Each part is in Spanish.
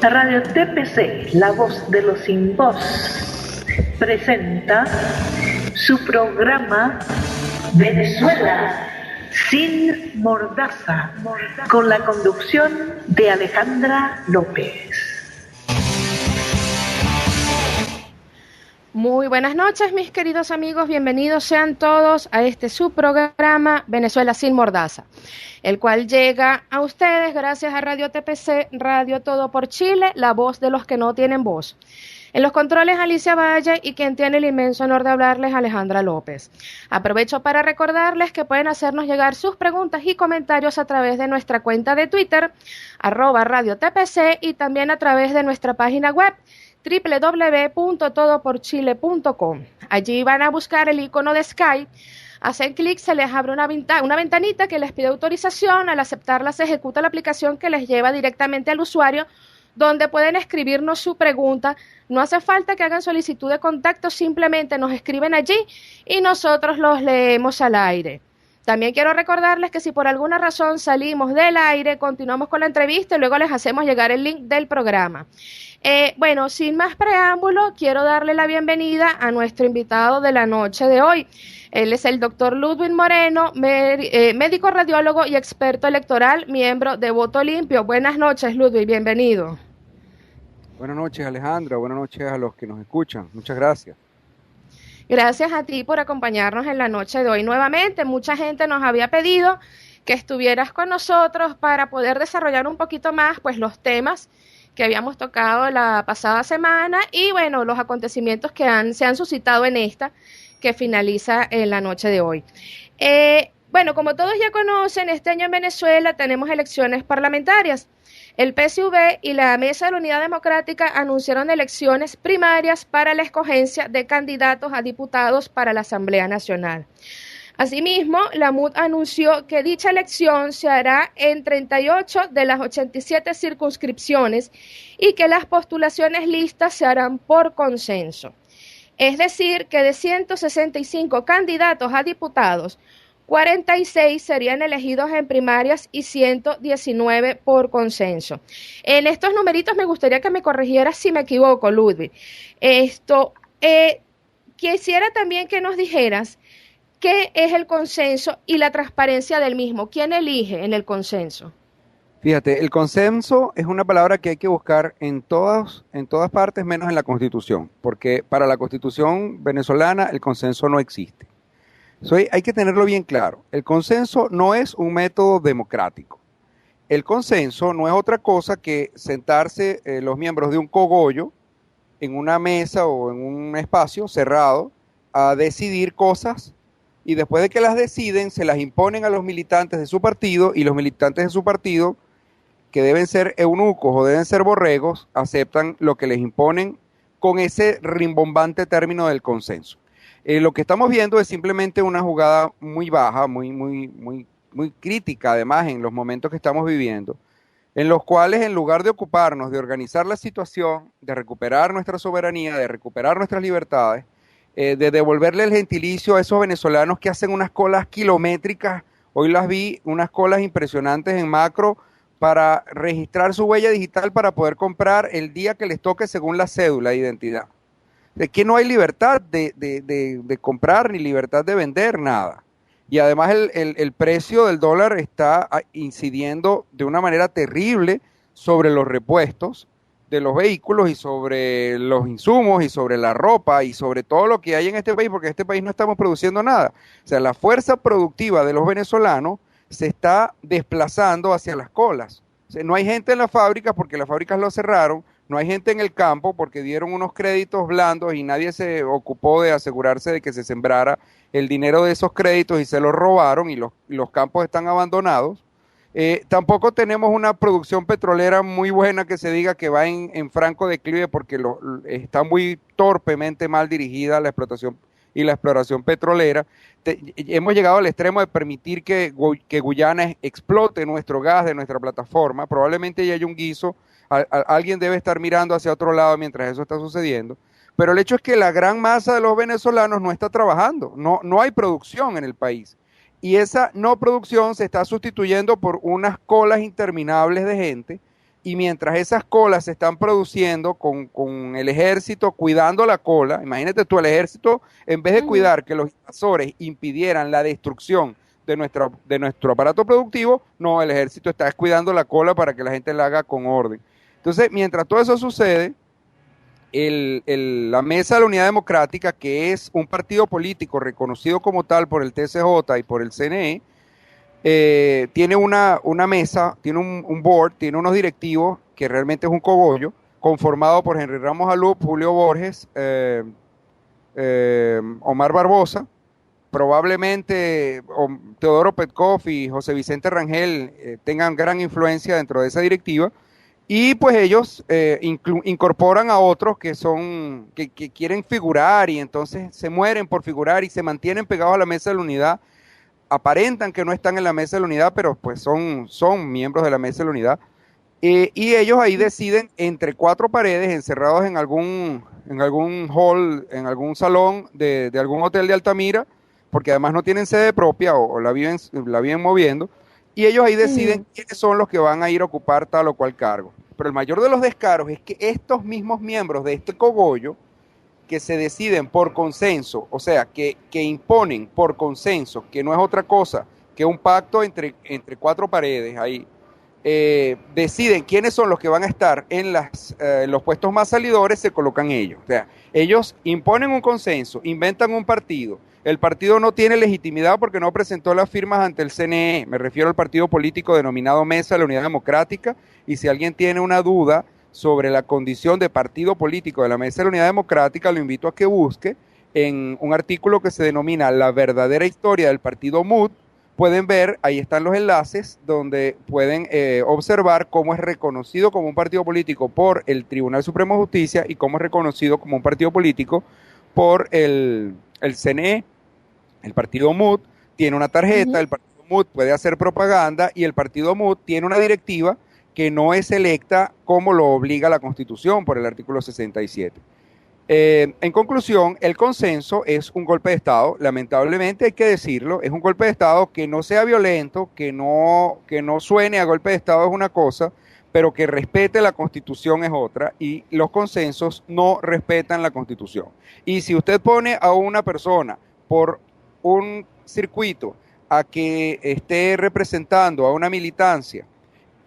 Radio TPC, la voz de los sin voz, presenta su programa Venezuela sin mordaza, con la conducción de Alejandra López. Muy buenas noches, mis queridos amigos, bienvenidos sean todos a este su programa Venezuela sin mordaza, el cual llega a ustedes gracias a Radio TPC, Radio Todo por Chile, la voz de los que no tienen voz. En los controles Alicia Valle y quien tiene el inmenso honor de hablarles Alejandra López. Aprovecho para recordarles que pueden hacernos llegar sus preguntas y comentarios a través de nuestra cuenta de Twitter, @RadioTPC, y también a través de nuestra página web, www.todoporchile.com. Allí van a buscar el icono de Skype, hacen clic, se les abre una ventanita que les pide autorización. Al aceptarla se ejecuta la aplicación que les lleva directamente al usuario, donde pueden escribirnos su pregunta. No hace falta que hagan solicitud de contacto, simplemente nos escriben allí y nosotros los leemos al aire. También quiero recordarles que si por alguna razón salimos del aire, continuamos con la entrevista y luego les hacemos llegar el link del programa. Bueno, sin más preámbulo, quiero darle la bienvenida a nuestro invitado de la noche de hoy. Él es el doctor Ludwig Moreno, médico radiólogo y experto electoral, miembro de Voto Limpio. Buenas noches, Ludwig, bienvenido. Buenas noches, Alejandra, buenas noches a los que nos escuchan. Muchas gracias. Gracias a ti por acompañarnos en la noche de hoy nuevamente. Mucha gente nos había pedido que estuvieras con nosotros para poder desarrollar un poquito más pues los temas que habíamos tocado la pasada semana y bueno, los acontecimientos que se han suscitado en esta que finaliza en la noche de hoy. Bueno, como todos ya conocen, este año en Venezuela tenemos elecciones parlamentarias. El PSV y la Mesa de la Unidad Democrática anunciaron elecciones primarias para la escogencia de candidatos a diputados para la Asamblea Nacional. Asimismo, la MUD anunció que dicha elección se hará en 38 de las 87 circunscripciones y que las postulaciones listas se harán por consenso. Es decir, que de 165 candidatos a diputados, 46 serían elegidos en primarias y 119 por consenso. En estos numeritos me gustaría que me corrigieras si me equivoco, Ludwig. Quisiera también que nos dijeras qué es el consenso y la transparencia del mismo. ¿Quién elige en el consenso? Fíjate, el consenso es una palabra que hay que buscar en todas partes menos en la Constitución, porque para la Constitución venezolana el consenso no existe. Hay que tenerlo bien claro. El consenso no es un método democrático. El consenso no es otra cosa que sentarse los miembros de un cogollo en una mesa o en un espacio cerrado a decidir cosas y después de que las deciden se las imponen a los militantes de su partido y los militantes de su partido, que deben ser eunucos o deben ser borregos, aceptan lo que les imponen con ese rimbombante término del consenso. Lo que estamos viendo es simplemente una jugada muy baja, muy crítica además en los momentos que estamos viviendo, en los cuales en lugar de ocuparnos de organizar la situación, de recuperar nuestra soberanía, de recuperar nuestras libertades, de devolverle el gentilicio a esos venezolanos que hacen unas colas kilométricas, hoy las vi, unas colas impresionantes en Macro para registrar su huella digital para poder comprar el día que les toque según la cédula de identidad. De que no hay libertad de comprar ni libertad de vender nada. Y además el precio del dólar está incidiendo de una manera terrible sobre los repuestos de los vehículos y sobre los insumos y sobre la ropa y sobre todo lo que hay en este país, porque en este país no estamos produciendo nada. O sea, la fuerza productiva de los venezolanos se está desplazando hacia las colas. O sea, no hay gente en las fábricas porque las fábricas lo cerraron. No hay gente en el campo porque dieron unos créditos blandos y nadie se ocupó de asegurarse de que se sembrara el dinero de esos créditos y se los robaron y los campos están abandonados. Tampoco tenemos una producción petrolera muy buena que se diga que va en franco declive porque está muy torpemente mal dirigida la explotación y la exploración petrolera. Hemos llegado al extremo de permitir que Guyana explote nuestro gas de nuestra plataforma. Probablemente ya haya un guiso. Alguien debe estar mirando hacia otro lado mientras eso está sucediendo, pero el hecho es que la gran masa de los venezolanos no está trabajando, no hay producción en el país, y esa no producción se está sustituyendo por unas colas interminables de gente y mientras esas colas se están produciendo con el ejército cuidando la cola, imagínate tú, el ejército, en vez de cuidar que los invasores impidieran la destrucción de nuestro aparato productivo, no, el ejército está cuidando la cola para que la gente la haga con orden. Entonces, mientras todo eso sucede, la Mesa de la Unidad Democrática, que es un partido político reconocido como tal por el TCJ y por el CNE, tiene una mesa, tiene un board, tiene unos directivos, que realmente es un cogollo, conformado por Henry Ramos Alup, Julio Borges, Omar Barbosa, probablemente Teodoro Petkov y José Vicente Rangel tengan gran influencia dentro de esa directiva, y pues ellos incorporan a otros que quieren figurar y entonces se mueren por figurar y se mantienen pegados a la Mesa de la Unidad, aparentan que no están en la Mesa de la Unidad, pero pues son miembros de la Mesa de la Unidad, y ellos ahí deciden entre cuatro paredes, encerrados en algún hall, en algún salón de algún hotel de Altamira, porque además no tienen sede propia o la viven moviendo, y ellos ahí deciden quiénes son los que van a ir a ocupar tal o cual cargo. Pero el mayor de los descaros es que estos mismos miembros de este cogollo, que se deciden por consenso, o sea, que imponen por consenso, que no es otra cosa que un pacto entre cuatro paredes ahí, deciden quiénes son los que van a estar en los puestos más salidores, se colocan ellos. O sea, ellos imponen un consenso, inventan un partido. El partido no tiene legitimidad porque no presentó las firmas ante el CNE. Me refiero al partido político denominado Mesa de la Unidad Democrática. Y si alguien tiene una duda sobre la condición de partido político de la Mesa de la Unidad Democrática, lo invito a que busque en un artículo que se denomina La verdadera historia del partido MUD. Pueden ver, ahí están los enlaces donde pueden observar cómo es reconocido como un partido político por el Tribunal Supremo de Justicia y cómo es reconocido como un partido político por el CNE. El partido MUD tiene una tarjeta, el partido MUD puede hacer propaganda y el partido MUD tiene una directiva que no es electa como lo obliga la Constitución por el artículo 67. En conclusión, el consenso es un golpe de Estado, lamentablemente hay que decirlo, es un golpe de Estado que no sea violento, que no suene a golpe de Estado es una cosa, pero que respete la Constitución es otra, y los consensos no respetan la Constitución. Y si usted pone a una persona por un circuito a que esté representando a una militancia,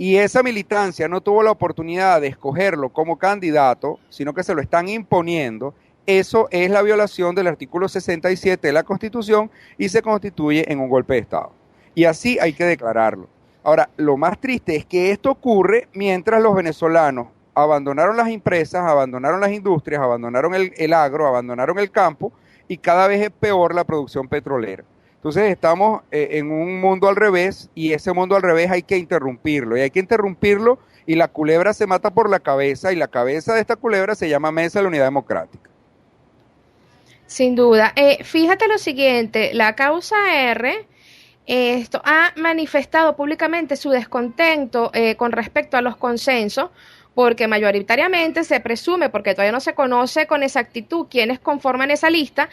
y esa militancia no tuvo la oportunidad de escogerlo como candidato, sino que se lo están imponiendo, eso es la violación del artículo 67 de la Constitución y se constituye en un golpe de Estado. Y así hay que declararlo. Ahora, lo más triste es que esto ocurre mientras los venezolanos abandonaron las empresas, abandonaron las industrias, abandonaron el agro, abandonaron el campo, y cada vez es peor la producción petrolera. Entonces estamos en un mundo al revés y ese mundo al revés hay que interrumpirlo y la culebra se mata por la cabeza y la cabeza de esta culebra se llama Mesa de la Unidad Democrática. Sin duda. Fíjate lo siguiente, la causa R esto ha manifestado públicamente su descontento con respecto a los consensos, porque mayoritariamente se presume, porque todavía no se conoce con exactitud quiénes conforman esa lista,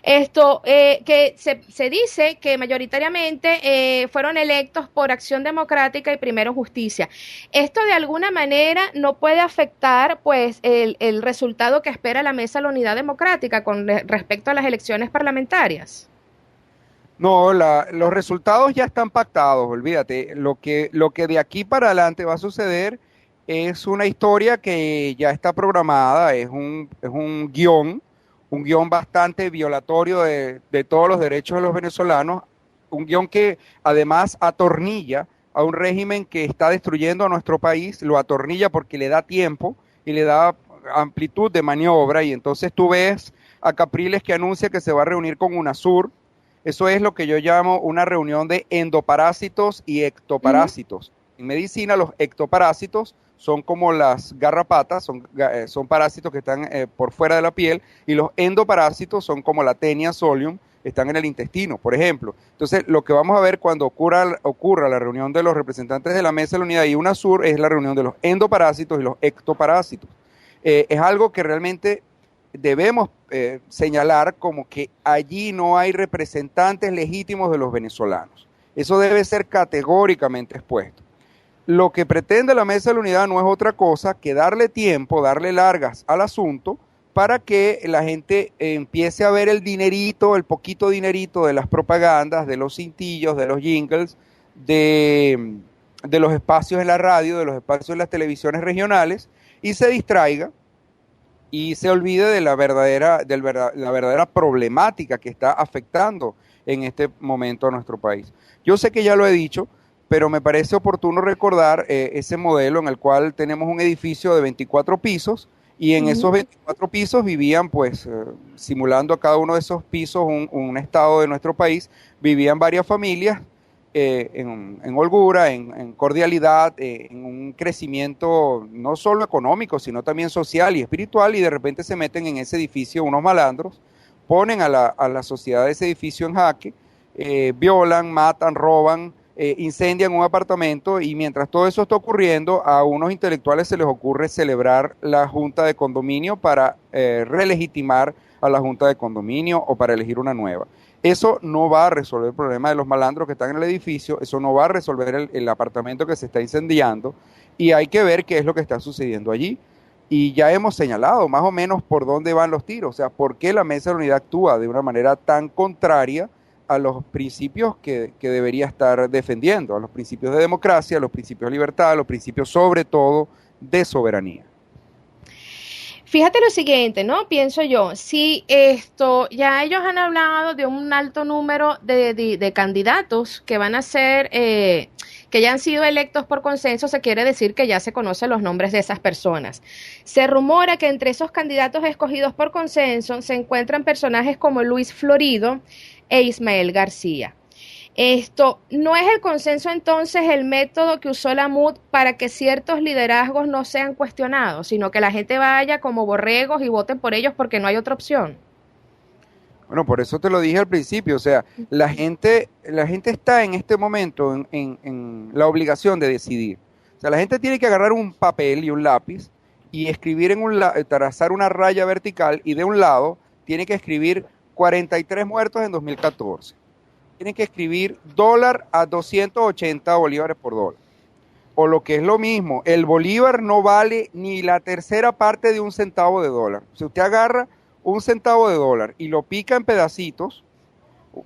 que se dice que mayoritariamente fueron electos por Acción Democrática y Primero Justicia. Esto de alguna manera no puede afectar pues el resultado que espera la Mesa de la Unidad Democrática con respecto a las elecciones parlamentarias. No, los resultados ya están pactados, olvídate. Lo que de aquí para adelante va a suceder es una historia que ya está programada, es un guión bastante violatorio de todos los derechos de los venezolanos, un guión que además atornilla a un régimen que está destruyendo a nuestro país, lo atornilla porque le da tiempo y le da amplitud de maniobra, y entonces tú ves a Capriles que anuncia que se va a reunir con UNASUR. Eso es lo que yo llamo una reunión de endoparásitos y ectoparásitos. En medicina los ectoparásitos son como las garrapatas, son parásitos que están por fuera de la piel, y los endoparásitos son como la Taenia solium, están en el intestino, por ejemplo. Entonces, lo que vamos a ver cuando ocurra la reunión de los representantes de la Mesa de la Unidad y UNASUR es la reunión de los endoparásitos y los ectoparásitos. Es algo que realmente debemos señalar como que allí no hay representantes legítimos de los venezolanos. Eso debe ser categóricamente expuesto. lo que pretende la Mesa de la Unidad no es otra cosa que darle tiempo, darle largas al asunto para que la gente empiece a ver el dinerito, el poquito dinerito de las propagandas, de los cintillos, de los jingles, de los espacios en la radio, de los espacios en las televisiones regionales, y se distraiga y se olvide de la verdadera problemática que está afectando en este momento a nuestro país. Yo sé que ya lo he dicho, pero me parece oportuno recordar ese modelo en el cual tenemos un edificio de 24 pisos y en esos 24 pisos vivían, pues, simulando a cada uno de esos pisos un estado de nuestro país, vivían varias familias en holgura, en cordialidad, en un crecimiento no solo económico, sino también social y espiritual, y de repente se meten en ese edificio unos malandros, ponen a la sociedad de ese edificio en jaque, violan, matan, roban, incendian un apartamento, y mientras todo eso está ocurriendo, a unos intelectuales se les ocurre celebrar la junta de condominio para relegitimar a la junta de condominio o para elegir una nueva. Eso no va a resolver el problema de los malandros que están en el edificio, eso no va a resolver el apartamento que se está incendiando, y hay que ver qué es lo que está sucediendo allí. Y ya hemos señalado más o menos por dónde van los tiros, o sea, por qué la Mesa de la Unidad actúa de una manera tan contraria a los principios que debería estar defendiendo, a los principios de democracia, a los principios de libertad, a los principios sobre todo de soberanía. Fíjate lo siguiente, ¿no? Pienso yo, si esto, ya ellos han hablado de un alto número de candidatos que van a ser, que ya han sido electos por consenso, se quiere decir que ya se conocen los nombres de esas personas. Se rumora que entre esos candidatos escogidos por consenso se encuentran personajes como Luis Florido e Ismael García. Esto no es el consenso entonces el método que usó la MUD para que ciertos liderazgos no sean cuestionados, sino que la gente vaya como borregos y voten por ellos porque no hay otra opción. Bueno, por eso te lo dije al principio, o sea, la gente está en este momento en la obligación de decidir. O sea, la gente tiene que agarrar un papel y un lápiz y escribir trazar una raya vertical, y de un lado tiene que escribir 43 muertos en 2014. Tienen que escribir dólar a 280 bolívares por dólar. O lo que es lo mismo, el bolívar no vale ni la tercera parte de un centavo de dólar. Si usted agarra un centavo de dólar y lo pica en pedacitos,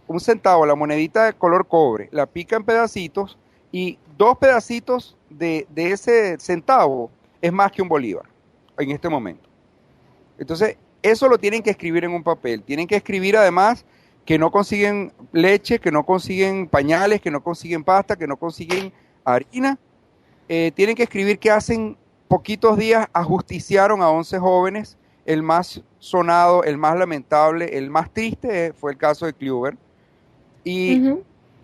un centavo, la monedita de color cobre, la pica en pedacitos, y 2 pedacitos de ese centavo es más que un bolívar en este momento. Entonces, eso lo tienen que escribir en un papel. Tienen que escribir además que no consiguen leche, que no consiguen pañales, que no consiguen pasta, que no consiguen harina. Tienen que escribir que hace poquitos días ajusticiaron a 11 jóvenes. El más sonado, el más lamentable, el más triste fue el caso de Kluber. Y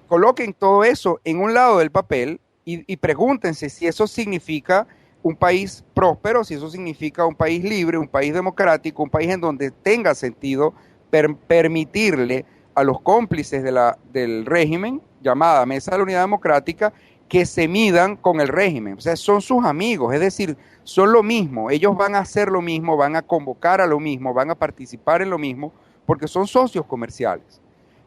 coloquen todo eso en un lado del papel y pregúntense si eso significa un país próspero, si eso significa un país libre, un país democrático, un país en donde tenga sentido permitirle a los cómplices del régimen, llamada Mesa de la Unidad Democrática, que se midan con el régimen. O sea, son sus amigos, es decir, son lo mismo, ellos van a hacer lo mismo, van a convocar a lo mismo, van a participar en lo mismo, porque son socios comerciales.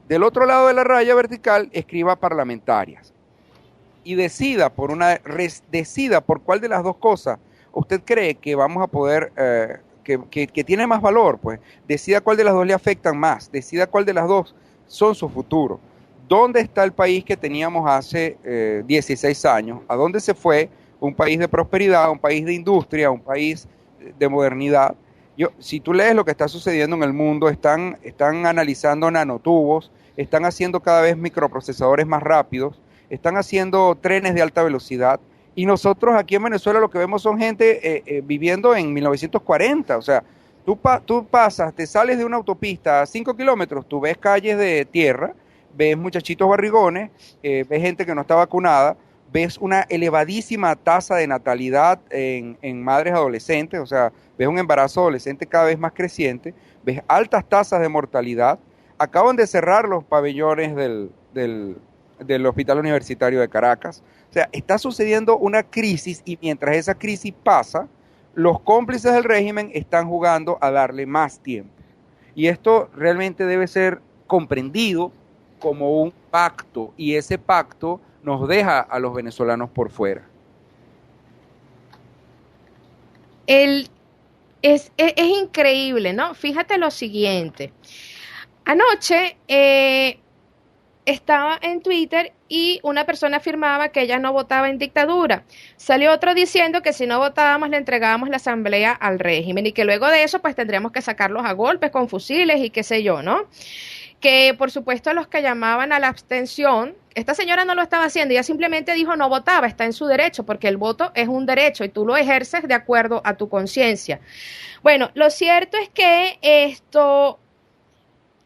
Del otro lado de la raya vertical, escriba parlamentarias. Y decida por cuál de las dos cosas usted cree que vamos a poder, que tiene más valor, pues decida cuál de las dos le afectan más, decida cuál de las dos son su futuro. ¿Dónde está el país que teníamos hace 16 años? ¿A dónde se fue? Un país de prosperidad, un país de industria, un país de modernidad. Si tú lees lo que está sucediendo en el mundo, están analizando nanotubos, están haciendo cada vez microprocesadores más rápidos, están haciendo trenes de alta velocidad, y nosotros aquí en Venezuela lo que vemos son gente viviendo en 1940, o sea, tú pasas, te sales de una autopista a 5 kilómetros, tú ves calles de tierra, ves muchachitos barrigones, ves gente que no está vacunada, ves una elevadísima tasa de natalidad en madres adolescentes, o sea, ves un embarazo adolescente cada vez más creciente, ves altas tasas de mortalidad. Acaban de cerrar los pabellones del Hospital Universitario de Caracas. O sea, está sucediendo una crisis, y mientras esa crisis pasa, los cómplices del régimen están jugando a darle más tiempo. Y esto realmente debe ser comprendido como un pacto, y ese pacto nos deja a los venezolanos por fuera. el, es increíble, ¿no? Fíjate lo siguiente. Anoche estaba en Twitter y una persona afirmaba que ella no votaba en dictadura. Salió otro diciendo que si no votábamos le entregábamos la asamblea al régimen y que luego de eso pues tendríamos que sacarlos a golpes con fusiles y qué sé yo, ¿no? Que por supuesto los que llamaban a la abstención, esta señora no lo estaba haciendo, ella simplemente dijo no votaba, está en su derecho, porque el voto es un derecho y tú lo ejerces de acuerdo a tu conciencia. Bueno, lo cierto es que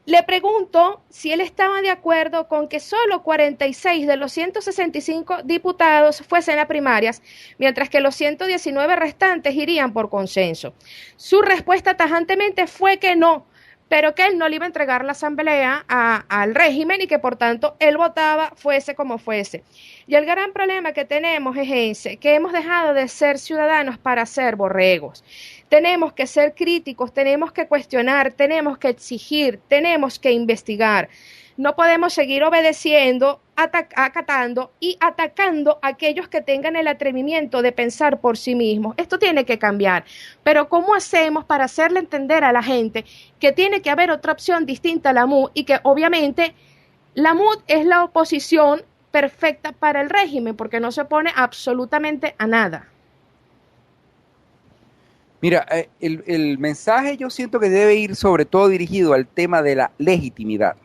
le pregunto si él estaba de acuerdo con que solo 46 de los 165 diputados fuesen a primarias, mientras que los 119 restantes irían por consenso. Su respuesta tajantemente fue que no, pero que él no le iba a entregar la asamblea al régimen y que por tanto él votaba fuese como fuese. Y el gran problema que tenemos es ese, que hemos dejado de ser ciudadanos para ser borregos. Tenemos que ser críticos, tenemos que cuestionar, tenemos que exigir, tenemos que investigar. No podemos seguir obedeciendo, acatando y atacando a aquellos que tengan el atrevimiento de pensar por sí mismos. Esto tiene que cambiar. Pero ¿cómo hacemos para hacerle entender a la gente que tiene que haber otra opción distinta a la MUD y que obviamente la MUD es la oposición perfecta para el régimen porque no se opone absolutamente a nada? Mira, el mensaje yo siento que debe ir sobre todo dirigido al tema de la legitimidad.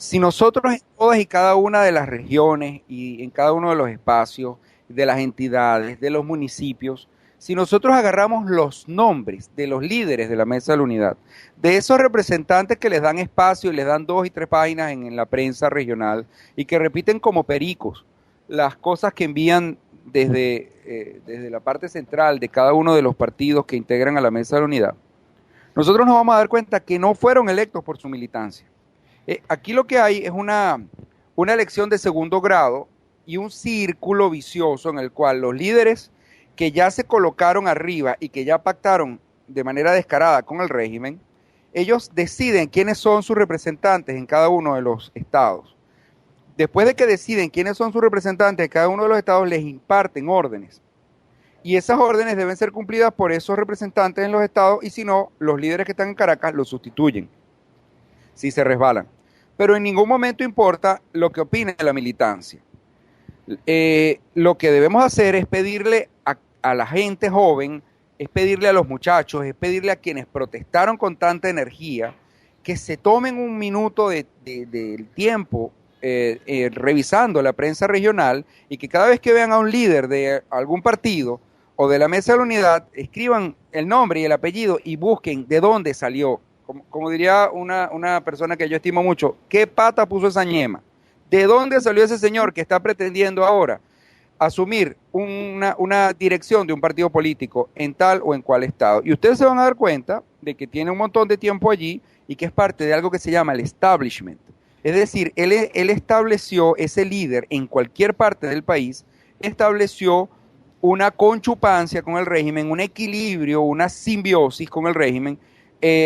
Si nosotros en todas y cada una de las regiones y en cada uno de los espacios, de las entidades, de los municipios, si nosotros agarramos los nombres de los líderes de la Mesa de la Unidad, de esos representantes que les dan espacio y les dan 2 y 3 páginas en la prensa regional y que repiten como pericos las cosas que envían desde la parte central de cada uno de los partidos que integran a la Mesa de la Unidad, nosotros nos vamos a dar cuenta que no fueron electos por su militancia. Aquí lo que hay es una elección de segundo grado y un círculo vicioso en el cual los líderes que ya se colocaron arriba y que ya pactaron de manera descarada con el régimen, ellos deciden quiénes son sus representantes en cada uno de los estados. Después de que deciden quiénes son sus representantes de cada uno de los estados, les imparten órdenes. Y esas órdenes deben ser cumplidas por esos representantes en los estados y si no, los líderes que están en Caracas los sustituyen, si se resbalan. Pero en ningún momento importa lo que opine la militancia. Lo que debemos hacer es pedirle a la gente joven, es pedirle a los muchachos, es pedirle a quienes protestaron con tanta energía, que se tomen un minuto del tiempo revisando la prensa regional y que cada vez que vean a un líder de algún partido o de la Mesa de la Unidad, escriban el nombre y el apellido y busquen de dónde salió. Como diría una persona que yo estimo mucho, ¿qué pata puso esa ñema? ¿De dónde salió ese señor que está pretendiendo ahora asumir una dirección de un partido político en tal o en cual estado? Y ustedes se van a dar cuenta de que tiene un montón de tiempo allí y que es parte de algo que se llama el establishment. Es decir, él estableció, ese líder en cualquier parte del país, estableció una conchupancia con el régimen, un equilibrio, una simbiosis con el régimen,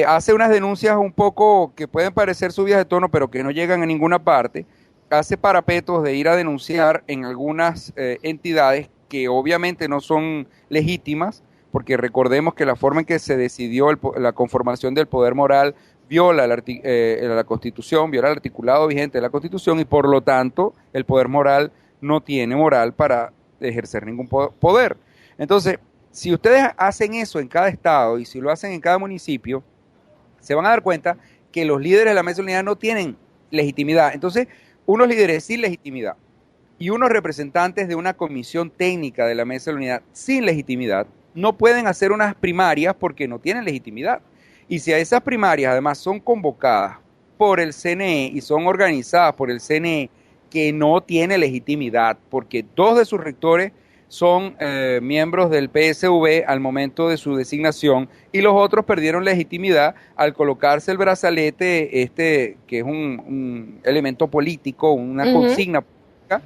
hace unas denuncias un poco que pueden parecer subidas de tono, pero que no llegan a ninguna parte, hace parapetos de ir a denunciar en algunas entidades que obviamente no son legítimas, porque recordemos que la forma en que se decidió la conformación del poder moral viola la Constitución, viola el articulado vigente de la Constitución y por lo tanto el poder moral no tiene moral para ejercer ningún poder. Entonces, si ustedes hacen eso en cada estado y si lo hacen en cada municipio, se van a dar cuenta que los líderes de la Mesa de Unidad no tienen legitimidad. Entonces, unos líderes sin legitimidad y unos representantes de una comisión técnica de la Mesa de la Unidad sin legitimidad no pueden hacer unas primarias porque no tienen legitimidad. Y si a esas primarias además son convocadas por el CNE y son organizadas por el CNE que no tiene legitimidad, porque 2 de sus rectores son miembros del PSV al momento de su designación y los otros perdieron legitimidad al colocarse el brazalete, que es un elemento político, una consigna política,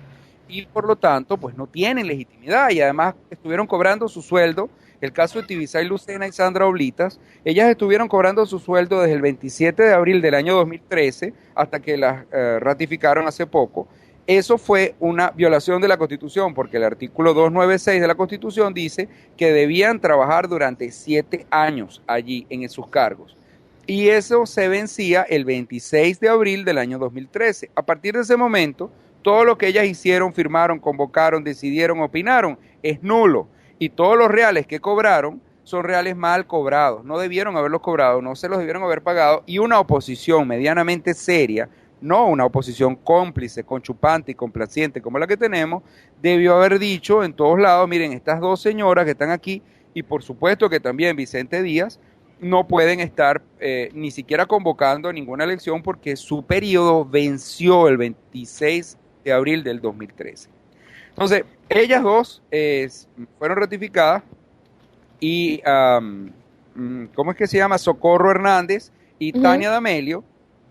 y por lo tanto pues no tienen legitimidad y además estuvieron cobrando su sueldo. El caso de Tibisay Lucena y Sandra Oblitas, ellas estuvieron cobrando su sueldo desde el 27 de abril del año 2013 hasta que las ratificaron hace poco eso fue una violación de la Constitución, porque el artículo 296 de la Constitución dice que debían trabajar durante 7 años allí en sus cargos. Y eso se vencía el 26 de abril del año 2013. A partir de ese momento, todo lo que ellas hicieron, firmaron, convocaron, decidieron, opinaron, es nulo. Y todos los reales que cobraron son reales mal cobrados. No debieron haberlos cobrado, no se los debieron haber pagado. Y una oposición medianamente seria, no una oposición cómplice, conchupante y complaciente como la que tenemos, debió haber dicho en todos lados, miren, estas dos señoras que están aquí, y por supuesto que también Vicente Díaz, no pueden estar ni siquiera convocando ninguna elección porque su periodo venció el 26 de abril del 2013. Entonces, ellas dos fueron ratificadas y, ¿cómo es que se llama? Socorro Hernández y Tania D'Amelio,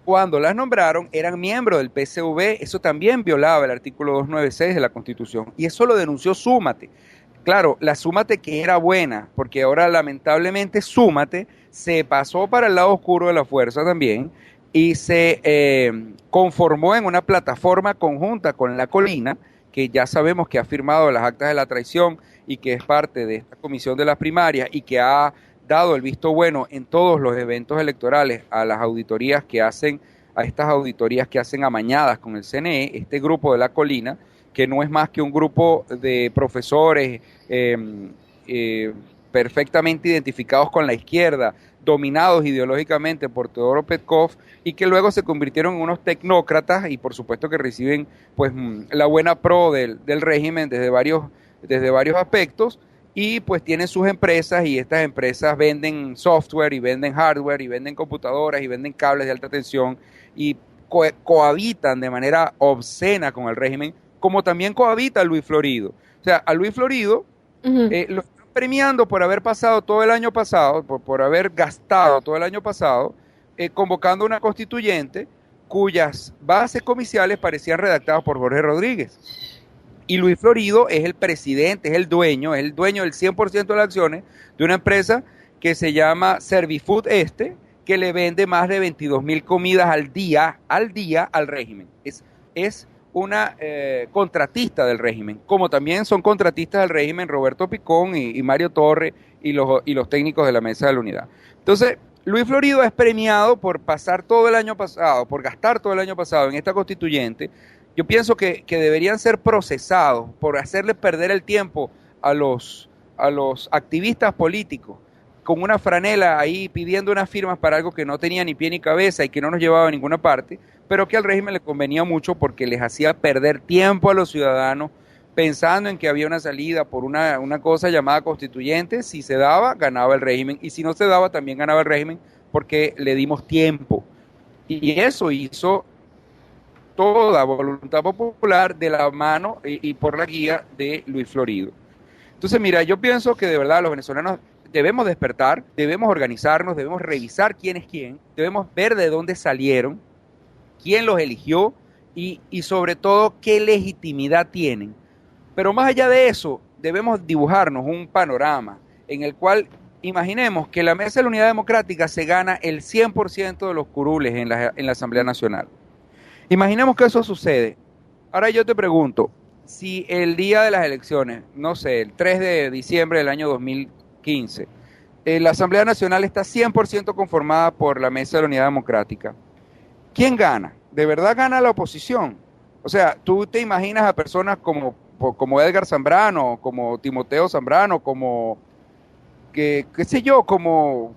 cuando las nombraron, eran miembros del PSV. Eso también violaba el artículo 296 de la Constitución, y eso lo denunció Súmate. Claro, la Súmate que era buena, porque ahora lamentablemente Súmate se pasó para el lado oscuro de la fuerza también, y se conformó en una plataforma conjunta con La Colina, que ya sabemos que ha firmado las actas de la traición y que es parte de esta comisión de las primarias y que ha dado el visto bueno en todos los eventos electorales a las auditorías que hacen, a estas auditorías que hacen amañadas con el CNE, este grupo de La Colina, que no es más que un grupo de profesores perfectamente identificados con la izquierda, dominados ideológicamente por Teodoro Petkov, y que luego se convirtieron en unos tecnócratas y por supuesto que reciben pues la buena pro del régimen desde varios aspectos, y pues tienen sus empresas, y estas empresas venden software y venden hardware y venden computadoras y venden cables de alta tensión y cohabitan de manera obscena con el régimen, como también cohabita Luis Florido. O sea, a Luis Florido lo están premiando por haber pasado todo el año pasado, por haber gastado todo el año pasado, convocando una constituyente cuyas bases comiciales parecían redactadas por Jorge Rodríguez. Y Luis Florido es el presidente, es el dueño del 100% de las acciones de una empresa que se llama Servifood que le vende más de 22,000 comidas al día al régimen. Es una contratista del régimen, como también son contratistas del régimen Roberto Picón y Mario Torre y los técnicos de la Mesa de la Unidad. Entonces, Luis Florido es premiado por pasar todo el año pasado, por gastar todo el año pasado en esta constituyente. Yo pienso que deberían ser procesados por hacerles perder el tiempo a los activistas políticos con una franela ahí pidiendo unas firmas para algo que no tenía ni pie ni cabeza y que no nos llevaba a ninguna parte, pero que al régimen le convenía mucho porque les hacía perder tiempo a los ciudadanos pensando en que había una salida por una cosa llamada constituyente. Si se daba, ganaba el régimen, y si no se daba, también ganaba el régimen porque le dimos tiempo. Y eso hizo toda voluntad popular de la mano y por la guía de Luis Florido. Entonces, mira, yo pienso que de verdad los venezolanos debemos despertar, debemos organizarnos, debemos revisar quién es quién, debemos ver de dónde salieron, quién los eligió y sobre todo qué legitimidad tienen. Pero más allá de eso, debemos dibujarnos un panorama en el cual imaginemos que la Mesa de la Unidad Democrática se gana el 100% de los curules en la Asamblea Nacional. Imaginemos que eso sucede. Ahora yo te pregunto, si el día de las elecciones, no sé, el 3 de diciembre del año 2015, la Asamblea Nacional está 100% conformada por la Mesa de la Unidad Democrática, ¿quién gana? ¿De verdad gana la oposición? O sea, tú te imaginas a personas como Edgar Zambrano, como Timoteo Zambrano, como, qué sé yo, como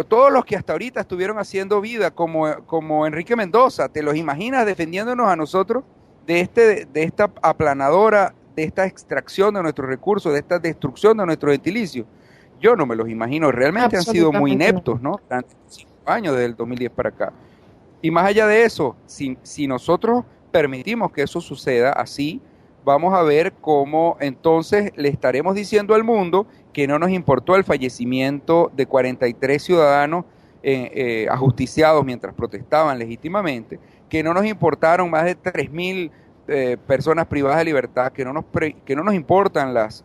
todos los que hasta ahorita estuvieron haciendo vida, como Enrique Mendoza, ¿te los imaginas defendiéndonos a nosotros de esta aplanadora, de esta extracción de nuestros recursos, de esta destrucción de nuestro gentilicio? Yo no me los imagino, realmente han sido muy ineptos, ¿no? Durante 5 años, desde el 2010 para acá. Y más allá de eso, si nosotros permitimos que eso suceda así, vamos a ver cómo entonces le estaremos diciendo al mundo que no nos importó el fallecimiento de 43 ciudadanos ajusticiados mientras protestaban legítimamente, que no nos importaron más de 3,000 personas privadas de libertad, que no nos importan las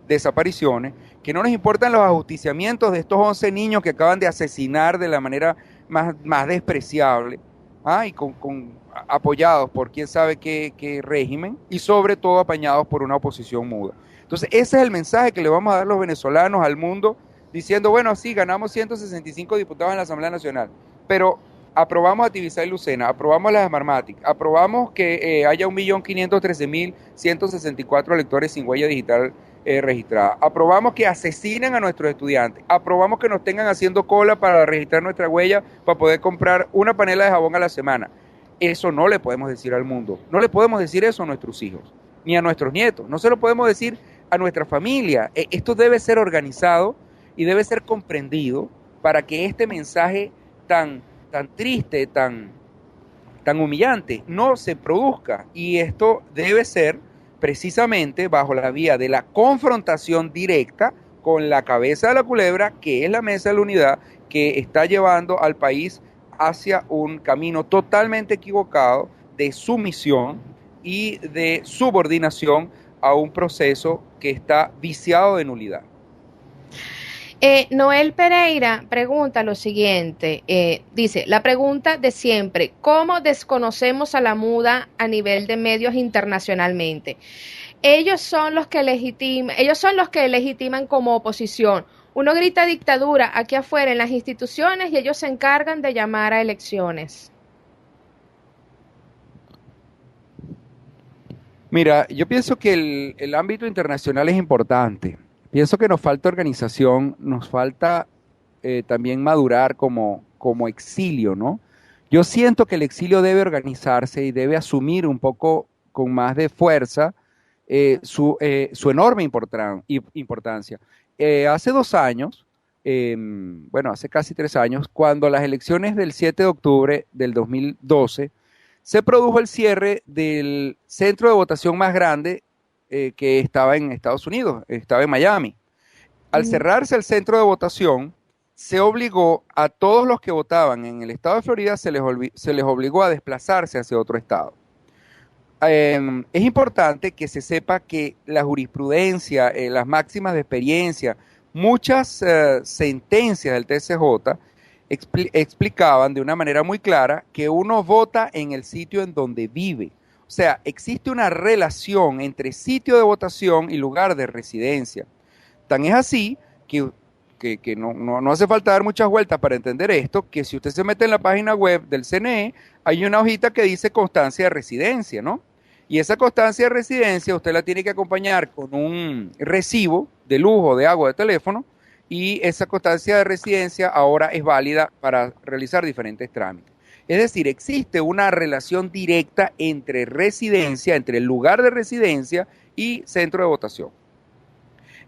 desapariciones, que no nos importan los ajusticiamientos de estos 11 niños que acaban de asesinar de la manera más despreciable. y apoyados por quién sabe qué régimen, y sobre todo apañados por una oposición muda. Entonces, ese es el mensaje que le vamos a dar los venezolanos al mundo, diciendo, bueno, sí, ganamos 165 diputados en la Asamblea Nacional, pero aprobamos a Tibisay Lucena, aprobamos la Smartmatic, aprobamos que haya 1.513.164 electores sin huella digital registrada, aprobamos que asesinen a nuestros estudiantes, aprobamos que nos tengan haciendo cola para registrar nuestra huella para poder comprar una panela de jabón a la semana. Eso no le podemos decir al mundo, no le podemos decir eso a nuestros hijos, ni a nuestros nietos, no se lo podemos decir a nuestra familia. Esto debe ser organizado y debe ser comprendido para que este mensaje tan triste, tan humillante, no se produzca. Y esto debe ser precisamente bajo la vía de la confrontación directa con la cabeza de la culebra, que es la Mesa de la Unidad, que está llevando al país hacia un camino totalmente equivocado de sumisión y de subordinación a un proceso que está viciado de nulidad. Noel Pereira pregunta lo siguiente, dice, la pregunta de siempre, ¿cómo desconocemos a la muda a nivel de medios internacionalmente? Ellos son los que legitiman como oposición. Uno grita dictadura aquí afuera en las instituciones y ellos se encargan de llamar a elecciones. Mira, yo pienso que el ámbito internacional es importante. Pienso que nos falta organización, nos falta también madurar como exilio, ¿no? Yo siento que el exilio debe organizarse y debe asumir un poco con más de fuerza su enorme importancia. Hace 2 años, hace casi 3 años, cuando las elecciones del 7 de octubre del 2012, se produjo el cierre del centro de votación más grande que estaba en Estados Unidos, estaba en Miami. Al cerrarse el centro de votación, se obligó a todos los que votaban en el estado de Florida, se les obligó a desplazarse hacia otro estado. Es importante que se sepa que la jurisprudencia, las máximas de experiencia, muchas sentencias del TCJ explicaban de una manera muy clara que uno vota en el sitio en donde vive. O sea, existe una relación entre sitio de votación y lugar de residencia. Tan es así que no hace falta dar muchas vueltas para entender esto, que si usted se mete en la página web del CNE, hay una hojita que dice constancia de residencia, ¿no? Y esa constancia de residencia usted la tiene que acompañar con un recibo de lujo de agua de teléfono, y esa constancia de residencia ahora es válida para realizar diferentes trámites. Es decir, existe una relación directa entre residencia, entre el lugar de residencia y centro de votación.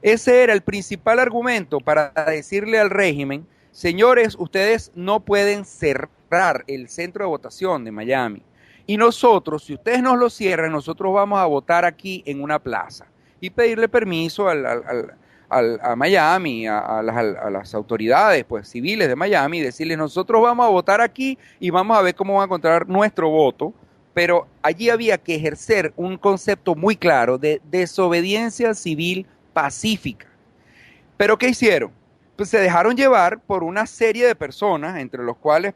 Ese era el principal argumento para decirle al régimen, señores, ustedes no pueden cerrar el centro de votación de Miami. Y nosotros, si ustedes nos lo cierran, nosotros vamos a votar aquí en una plaza. Y pedirle permiso a Miami, a las autoridades pues, civiles de Miami, y decirles, nosotros vamos a votar aquí y vamos a ver cómo van a encontrar nuestro voto. Pero allí había que ejercer un concepto muy claro de desobediencia civil pacífica. ¿Pero qué hicieron? Pues se dejaron llevar por una serie de personas, entre los cuales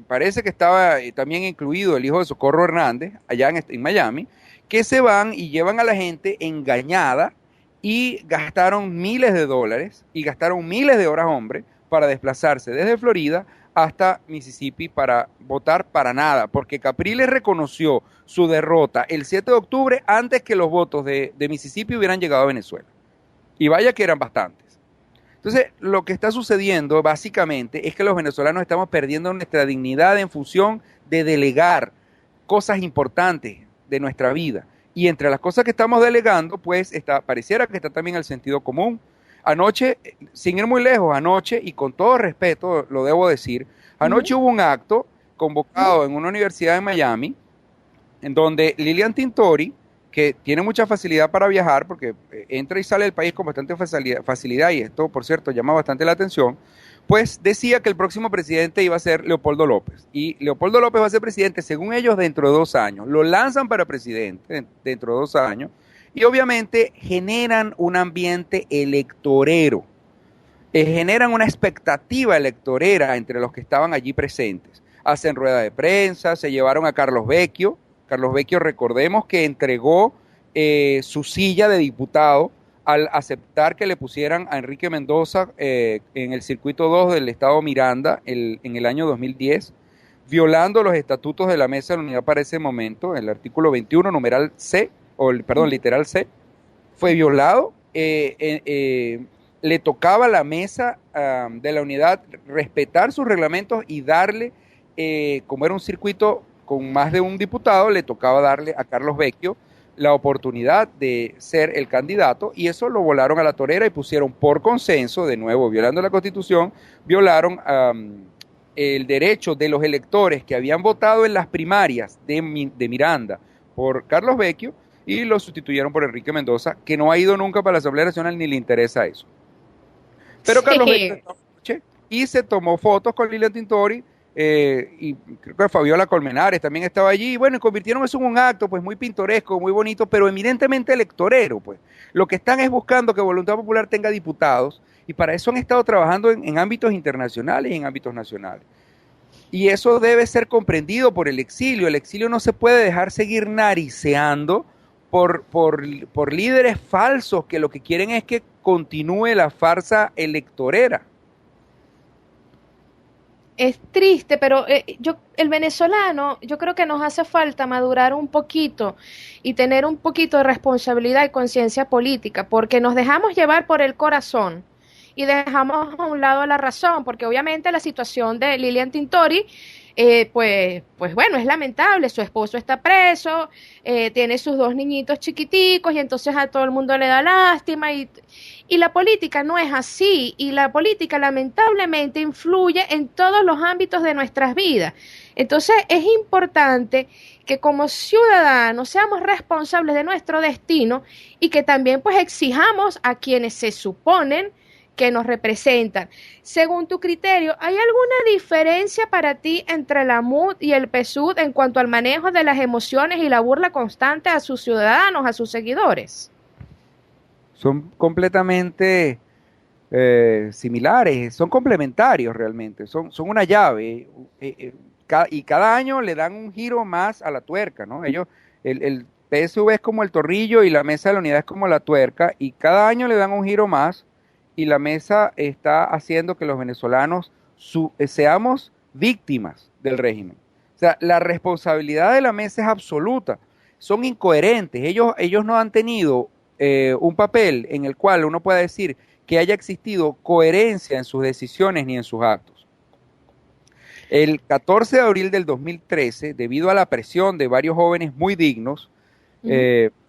parece que estaba también incluido el hijo de Socorro Hernández, allá en Miami, que se van y llevan a la gente engañada y gastaron miles de dólares y gastaron miles de horas hombre para desplazarse desde Florida hasta Mississippi para votar para nada, porque Capriles reconoció su derrota el 7 de octubre antes que los votos de Mississippi hubieran llegado a Venezuela. Y vaya que eran bastantes. Entonces, lo que está sucediendo básicamente es que los venezolanos estamos perdiendo nuestra dignidad en función de delegar cosas importantes de nuestra vida. Y entre las cosas que estamos delegando, pues pareciera que está también el sentido común. Anoche, sin ir muy lejos, anoche, y con todo respeto lo debo decir, anoche hubo un acto convocado en una universidad en Miami, en donde Lilian Tintori, que tiene mucha facilidad para viajar, porque entra y sale del país con bastante facilidad, y esto, por cierto, llama bastante la atención, pues decía que el próximo presidente iba a ser Leopoldo López. Y Leopoldo López va a ser presidente, según ellos, dentro de 2 años. Lo lanzan para presidente dentro de 2 años, y obviamente generan un ambiente electorero, generan una expectativa electorera entre los que estaban allí presentes. hacen rueda de prensa, se llevaron a Carlos Vecchio. Carlos Vecchio, recordemos que entregó su silla de diputado al aceptar que le pusieran a Enrique Mendoza en el circuito 2 del estado Miranda en el año 2010, violando los estatutos de la Mesa de la Unidad para ese momento, el artículo 21, numeral C, literal C, fue violado. Le tocaba a la Mesa de la Unidad respetar sus reglamentos y darle, como era un circuito con más de un diputado, le tocaba darle a Carlos Vecchio la oportunidad de ser el candidato, y eso lo volaron a la torera y pusieron por consenso, de nuevo violando la Constitución, violaron el derecho de los electores que habían votado en las primarias de Miranda por Carlos Vecchio, y lo sustituyeron por Enrique Mendoza, que no ha ido nunca para la Asamblea Nacional ni le interesa eso. Pero Carlos Vecchio y se tomó fotos con Lilian Tintori, y creo que Fabiola Colmenares también estaba allí, y bueno, convirtieron eso en un acto pues muy pintoresco, muy bonito, pero eminentemente electorero. Pues lo que están es buscando que Voluntad Popular tenga diputados, y para eso han estado trabajando en ámbitos internacionales y en ámbitos nacionales. Y eso debe ser comprendido por el exilio. El exilio no se puede dejar seguir nariceando por líderes falsos que lo que quieren es que continúe la farsa electorera. Es triste, pero el venezolano, yo creo que nos hace falta madurar un poquito y tener un poquito de responsabilidad y conciencia política, porque nos dejamos llevar por el corazón y dejamos a un lado la razón, porque obviamente la situación de Lilian Tintori, pues bueno, es lamentable. Su esposo está preso, tiene sus 2 niñitos chiquiticos, y entonces a todo el mundo le da lástima, y la política no es así, y la política lamentablemente influye en todos los ámbitos de nuestras vidas. Entonces es importante que como ciudadanos seamos responsables de nuestro destino, y que también pues exijamos a quienes se suponen que nos representan. Según tu criterio, ¿hay alguna diferencia para ti entre la MUD y el PSUV en cuanto al manejo de las emociones y la burla constante a sus ciudadanos, a sus seguidores? Son completamente similares, son complementarios realmente, son una llave, y cada año le dan un giro más a la tuerca, ¿no? El PSV es como el tornillo y la Mesa de la Unidad es como la tuerca, y cada año le dan un giro más, y la mesa está haciendo que los venezolanos seamos víctimas del régimen. O sea, la responsabilidad de la mesa es absoluta. Son incoherentes. Ellos no han tenido un papel en el cual uno pueda decir que haya existido coherencia en sus decisiones ni en sus actos. El 14 de abril del 2013, debido a la presión de varios jóvenes muy dignos,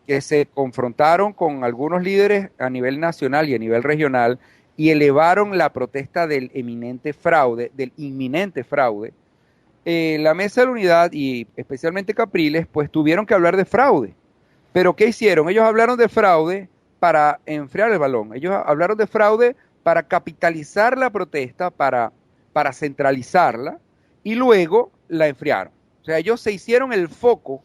que se confrontaron con algunos líderes a nivel nacional y a nivel regional y elevaron la protesta del inminente fraude, la Mesa de la Unidad y especialmente Capriles, pues tuvieron que hablar de fraude. Pero ¿qué hicieron? Ellos hablaron de fraude para enfriar el balón. Ellos hablaron de fraude para capitalizar la protesta, para centralizarla, y luego la enfriaron. O sea, ellos se hicieron el foco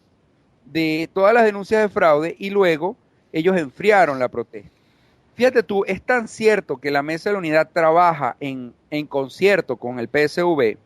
de todas las denuncias de fraude, y luego ellos enfriaron la protesta. Fíjate tú, es tan cierto que la Mesa de la Unidad trabaja en concierto con el PSV,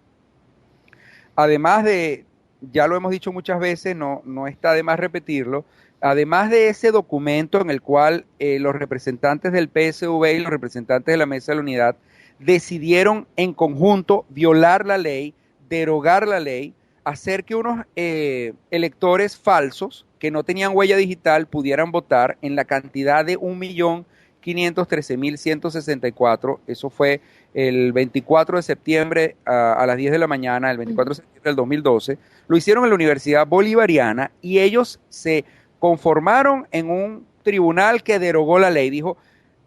además de, ya lo hemos dicho muchas veces, no está de más repetirlo, además de ese documento en el cual los representantes del PSV y los representantes de la Mesa de la Unidad decidieron en conjunto violar la ley, derogar la ley, hacer que unos electores falsos que no tenían huella digital pudieran votar en la cantidad de 1.513.164. Eso fue el 24 de septiembre a las 10 de la mañana, el 24 de septiembre del 2012. Lo hicieron en la Universidad Bolivariana, y ellos se conformaron en un tribunal que derogó la ley. Dijo,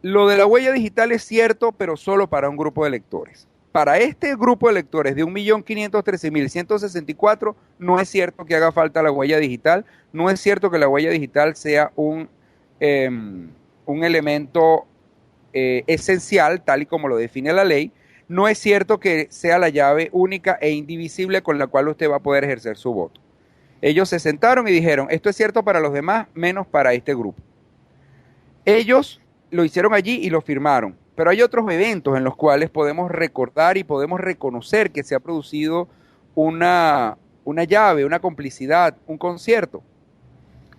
lo de la huella digital es cierto, pero solo para un grupo de electores. Para este grupo de electores de 1.513.164 no es cierto que haga falta la huella digital, no es cierto que la huella digital sea un elemento esencial, tal y como lo define la ley, no es cierto que sea la llave única e indivisible con la cual usted va a poder ejercer su voto. Ellos se sentaron y dijeron, esto es cierto para los demás, menos para este grupo. Ellos lo hicieron allí y lo firmaron. Pero hay otros eventos en los cuales podemos recordar y podemos reconocer que se ha producido una llave, una complicidad, un concierto.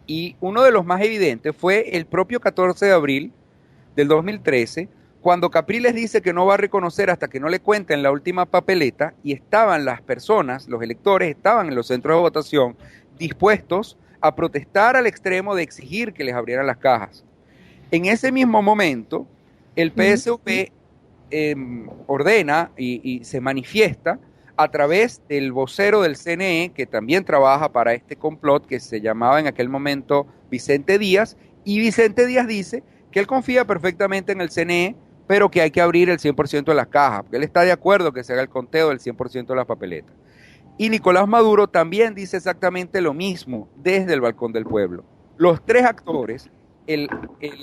Y uno de los más evidentes fue el propio 14 de abril del 2013, cuando Capriles dice que no va a reconocer hasta que no le cuenten la última papeleta, y estaban las personas, los electores, estaban en los centros de votación dispuestos a protestar al extremo de exigir que les abrieran las cajas. En ese mismo momento, el PSV ordena y se manifiesta a través del vocero del CNE, que también trabaja para este complot, que se llamaba en aquel momento Vicente Díaz, y Vicente Díaz dice que él confía perfectamente en el CNE, pero que hay que abrir el 100% de las cajas, porque él está de acuerdo que se haga el conteo del 100% de las papeletas. Y Nicolás Maduro también dice exactamente lo mismo desde el balcón del pueblo. Los tres actores, el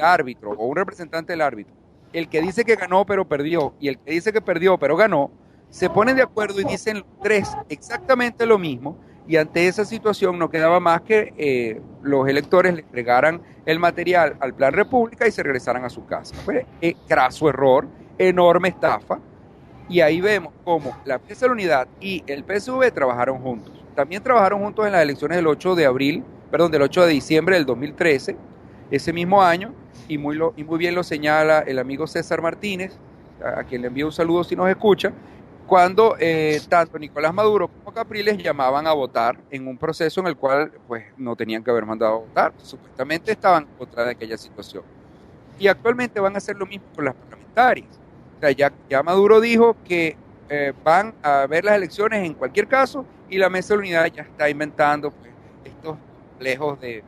árbitro o un representante del árbitro, el que dice que ganó pero perdió y el que dice que perdió pero ganó, se ponen de acuerdo y dicen los tres exactamente lo mismo, y ante esa situación no quedaba más que los electores le entregaran el material al Plan República y se regresaran a su casa. Fue craso error, enorme estafa, y ahí vemos cómo la Mesa de la Unidad y el PSV trabajaron juntos. También trabajaron juntos en las elecciones del 8 de diciembre del 2013, ese mismo año, y muy bien lo señala el amigo César Martínez, a quien le envío un saludo si nos escucha, cuando tanto Nicolás Maduro como Capriles llamaban a votar en un proceso en el cual pues no tenían que haber mandado a votar, supuestamente estaban en contra de aquella situación. Y actualmente van a hacer lo mismo con las parlamentarias. O sea, ya Maduro dijo que van a ver las elecciones en cualquier caso, y la Mesa de la Unidad ya está inventando pues, estos complejos de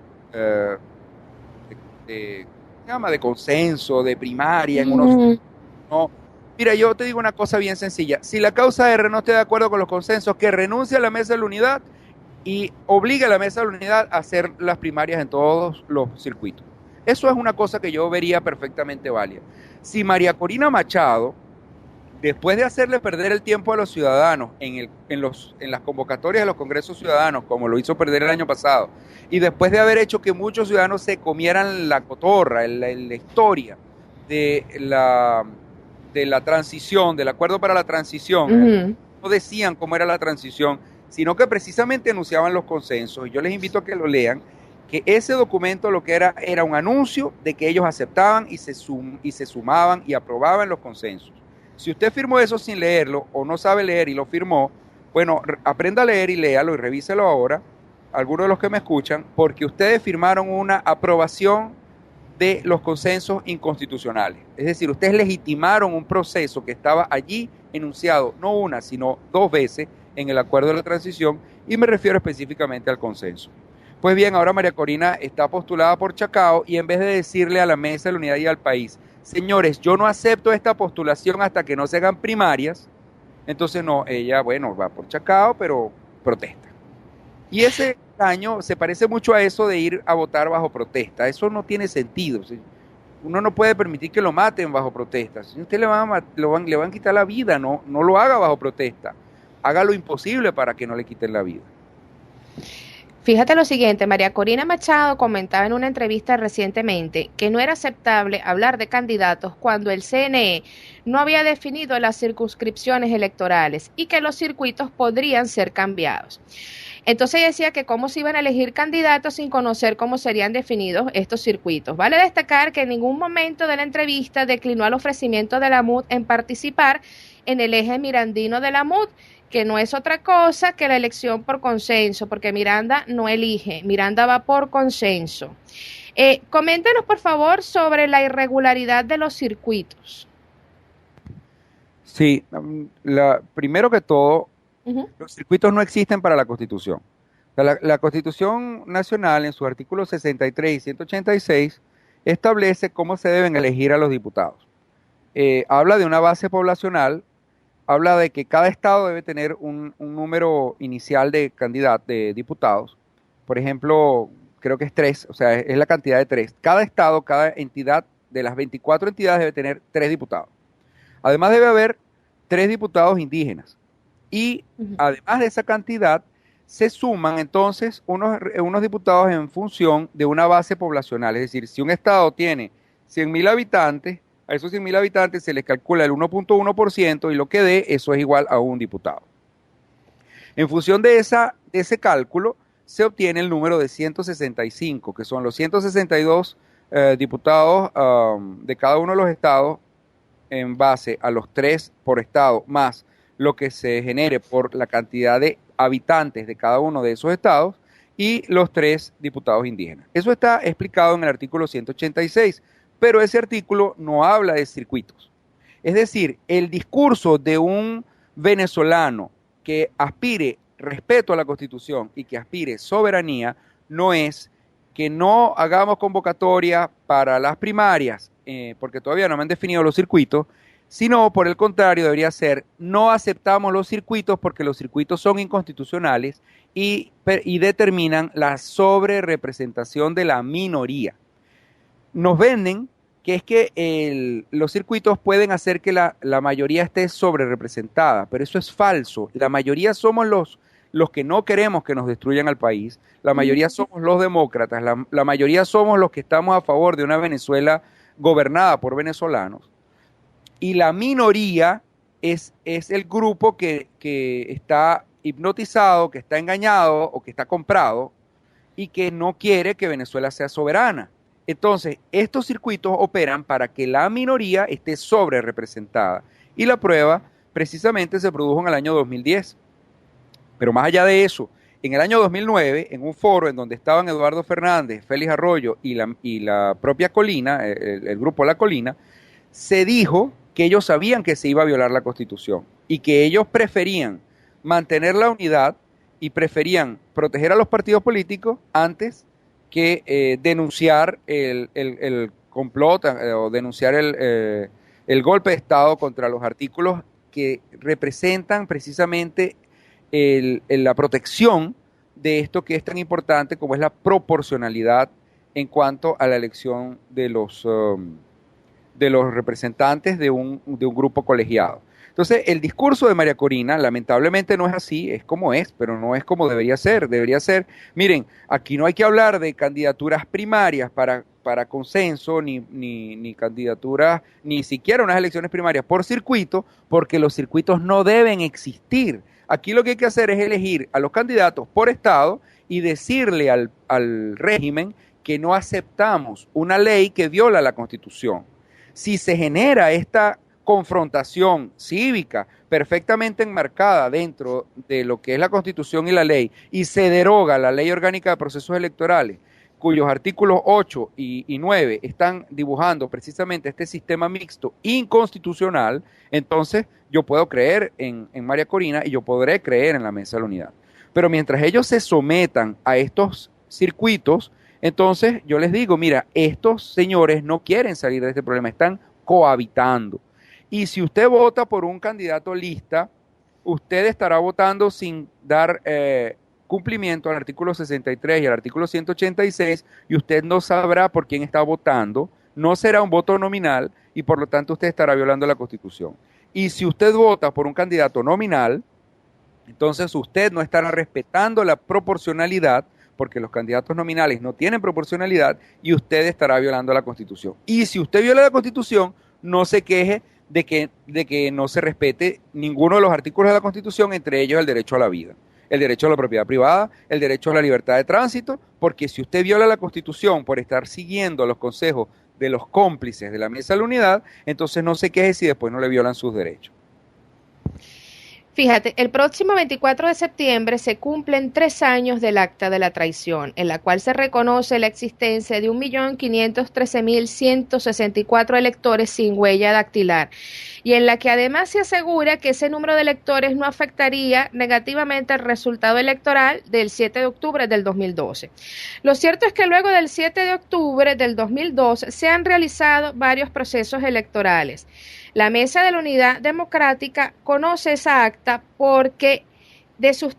consenso, de primaria en unos... No. Mira, yo te digo una cosa bien sencilla. Si la causa R no está de acuerdo con los consensos, que renuncie a la Mesa de la Unidad y obligue a la Mesa de la Unidad a hacer las primarias en todos los circuitos. Eso es una cosa que yo vería perfectamente válida. Si María Corina Machado, después de hacerle perder el tiempo a los ciudadanos en las convocatorias de los congresos ciudadanos, como lo hizo perder el año pasado, y después de haber hecho que muchos ciudadanos se comieran la cotorra, la historia de la transición, del acuerdo para la transición, no decían cómo era la transición, sino que precisamente anunciaban los consensos, y yo les invito a que lo lean, que ese documento lo que era un anuncio de que ellos aceptaban y se sumaban y aprobaban los consensos. Si usted firmó eso sin leerlo, o no sabe leer y lo firmó, bueno, aprenda a leer y léalo y revíselo ahora, algunos de los que me escuchan, porque ustedes firmaron una aprobación de los consensos inconstitucionales. Es decir, ustedes legitimaron un proceso que estaba allí enunciado, no una, sino dos veces en el acuerdo de la transición, y me refiero específicamente al consenso. Pues bien, ahora María Corina está postulada por Chacao, y en vez de decirle a la Mesa de la Unidad y al país, señores, yo no acepto esta postulación hasta que no se hagan primarias, entonces no, ella, bueno, va por Chacao, pero protesta. Y ese año se parece mucho a eso de ir a votar bajo protesta. Eso no tiene sentido. Uno no puede permitir que lo maten bajo protesta. Si usted le van a quitar la vida, no lo haga bajo protesta. Haga lo imposible para que no le quiten la vida. Fíjate lo siguiente, María Corina Machado comentaba en una entrevista recientemente que no era aceptable hablar de candidatos cuando el CNE no había definido las circunscripciones electorales y que los circuitos podrían ser cambiados. Entonces ella decía que cómo se iban a elegir candidatos sin conocer cómo serían definidos estos circuitos. Vale destacar que en ningún momento de la entrevista declinó al ofrecimiento de la MUD en participar en el eje mirandino de la MUD, que no es otra cosa que la elección por consenso, porque Miranda no elige, Miranda va por consenso. Coméntenos, por favor, sobre la irregularidad de los circuitos. Sí, primero que todo, los circuitos no existen para la Constitución. La Constitución Nacional, en sus artículos 63 y 186, establece cómo se deben elegir a los diputados. Habla de una base poblacional, habla de que cada estado debe tener un número inicial de candidatos, de diputados. Por ejemplo, creo que es 3, o sea, es la cantidad de 3. Cada estado, cada entidad, de las 24 entidades debe tener 3 diputados. Además debe haber 3 diputados indígenas. Y además de esa cantidad, se suman entonces unos diputados en función de una base poblacional. Es decir, si un estado tiene 100.000 habitantes, a esos 100.000 habitantes se les calcula el 1.1% y lo que dé, eso es igual a un diputado. En función de ese cálculo, se obtiene el número de 165, que son los 162 diputados de cada uno de los estados en base a los 3 por estado, más lo que se genere por la cantidad de habitantes de cada uno de esos estados, y los 3 diputados indígenas. Eso está explicado en el artículo 186, pero ese artículo no habla de circuitos. Es decir, el discurso de un venezolano que aspire respeto a la Constitución y que aspire soberanía no es que no hagamos convocatoria para las primarias, porque todavía no me han definido los circuitos, sino por el contrario debería ser, no aceptamos los circuitos porque los circuitos son inconstitucionales y determinan la sobrerepresentación de la minoría. Nos venden que es que los circuitos pueden hacer que la mayoría esté sobrerepresentada, pero eso es falso. La mayoría somos los que no queremos que nos destruyan al país, la mayoría somos los demócratas, la mayoría somos los que estamos a favor de una Venezuela gobernada por venezolanos, y la minoría es el grupo que está hipnotizado, que está engañado o que está comprado y que no quiere que Venezuela sea soberana. Entonces, estos circuitos operan para que la minoría esté sobre representada. Y la prueba precisamente se produjo en el año 2010. Pero más allá de eso, en el año 2009, en un foro en donde estaban Eduardo Fernández, Félix Arroyo y la propia Colina, el grupo La Colina, se dijo que ellos sabían que se iba a violar la Constitución y que ellos preferían mantener la unidad y preferían proteger a los partidos políticos antes que denunciar el complot o denunciar el golpe de Estado contra los artículos que representan precisamente la protección de esto que es tan importante como es la proporcionalidad en cuanto a la elección de los representantes de un grupo colegiado. Entonces, el discurso de María Corina, lamentablemente no es así, es como es, pero no es como debería ser. Debería ser, miren, aquí no hay que hablar de candidaturas primarias para consenso, ni candidaturas, ni siquiera unas elecciones primarias por circuito, porque los circuitos no deben existir. Aquí lo que hay que hacer es elegir a los candidatos por estado y decirle al régimen que no aceptamos una ley que viola la Constitución. Si se genera esta confrontación cívica perfectamente enmarcada dentro de lo que es la Constitución y la ley, y se deroga la Ley Orgánica de Procesos Electorales, cuyos artículos 8 y 9 están dibujando precisamente este sistema mixto inconstitucional, entonces yo puedo creer en María Corina y yo podré creer en la Mesa de la Unidad. Pero mientras ellos se sometan a estos circuitos, entonces yo les digo, mira, estos señores no quieren salir de este problema, están cohabitando. Y si usted vota por un candidato lista, usted estará votando sin dar cumplimiento al artículo 63 y al artículo 186, y usted no sabrá por quién está votando, no será un voto nominal y por lo tanto usted estará violando la Constitución. Y si usted vota por un candidato nominal, entonces usted no estará respetando la proporcionalidad, porque los candidatos nominales no tienen proporcionalidad, y usted estará violando la Constitución. Y si usted viola la Constitución, no se queje de que no se respete ninguno de los artículos de la Constitución, entre ellos el derecho a la vida, el derecho a la propiedad privada, el derecho a la libertad de tránsito, porque si usted viola la Constitución por estar siguiendo los consejos de los cómplices de la Mesa de la Unidad, entonces no se queje si después no le violan sus derechos. Fíjate, el próximo 24 de septiembre se cumplen 3 años del Acta de la Traición, en la cual se reconoce la existencia de 1.513.164 electores sin huella dactilar, y en la que además se asegura que ese número de electores no afectaría negativamente el resultado electoral del 7 de octubre del 2012. Lo cierto es que luego del 7 de octubre del 2012 se han realizado varios procesos electorales. La Mesa de la Unidad Democrática conoce esa acta porque sus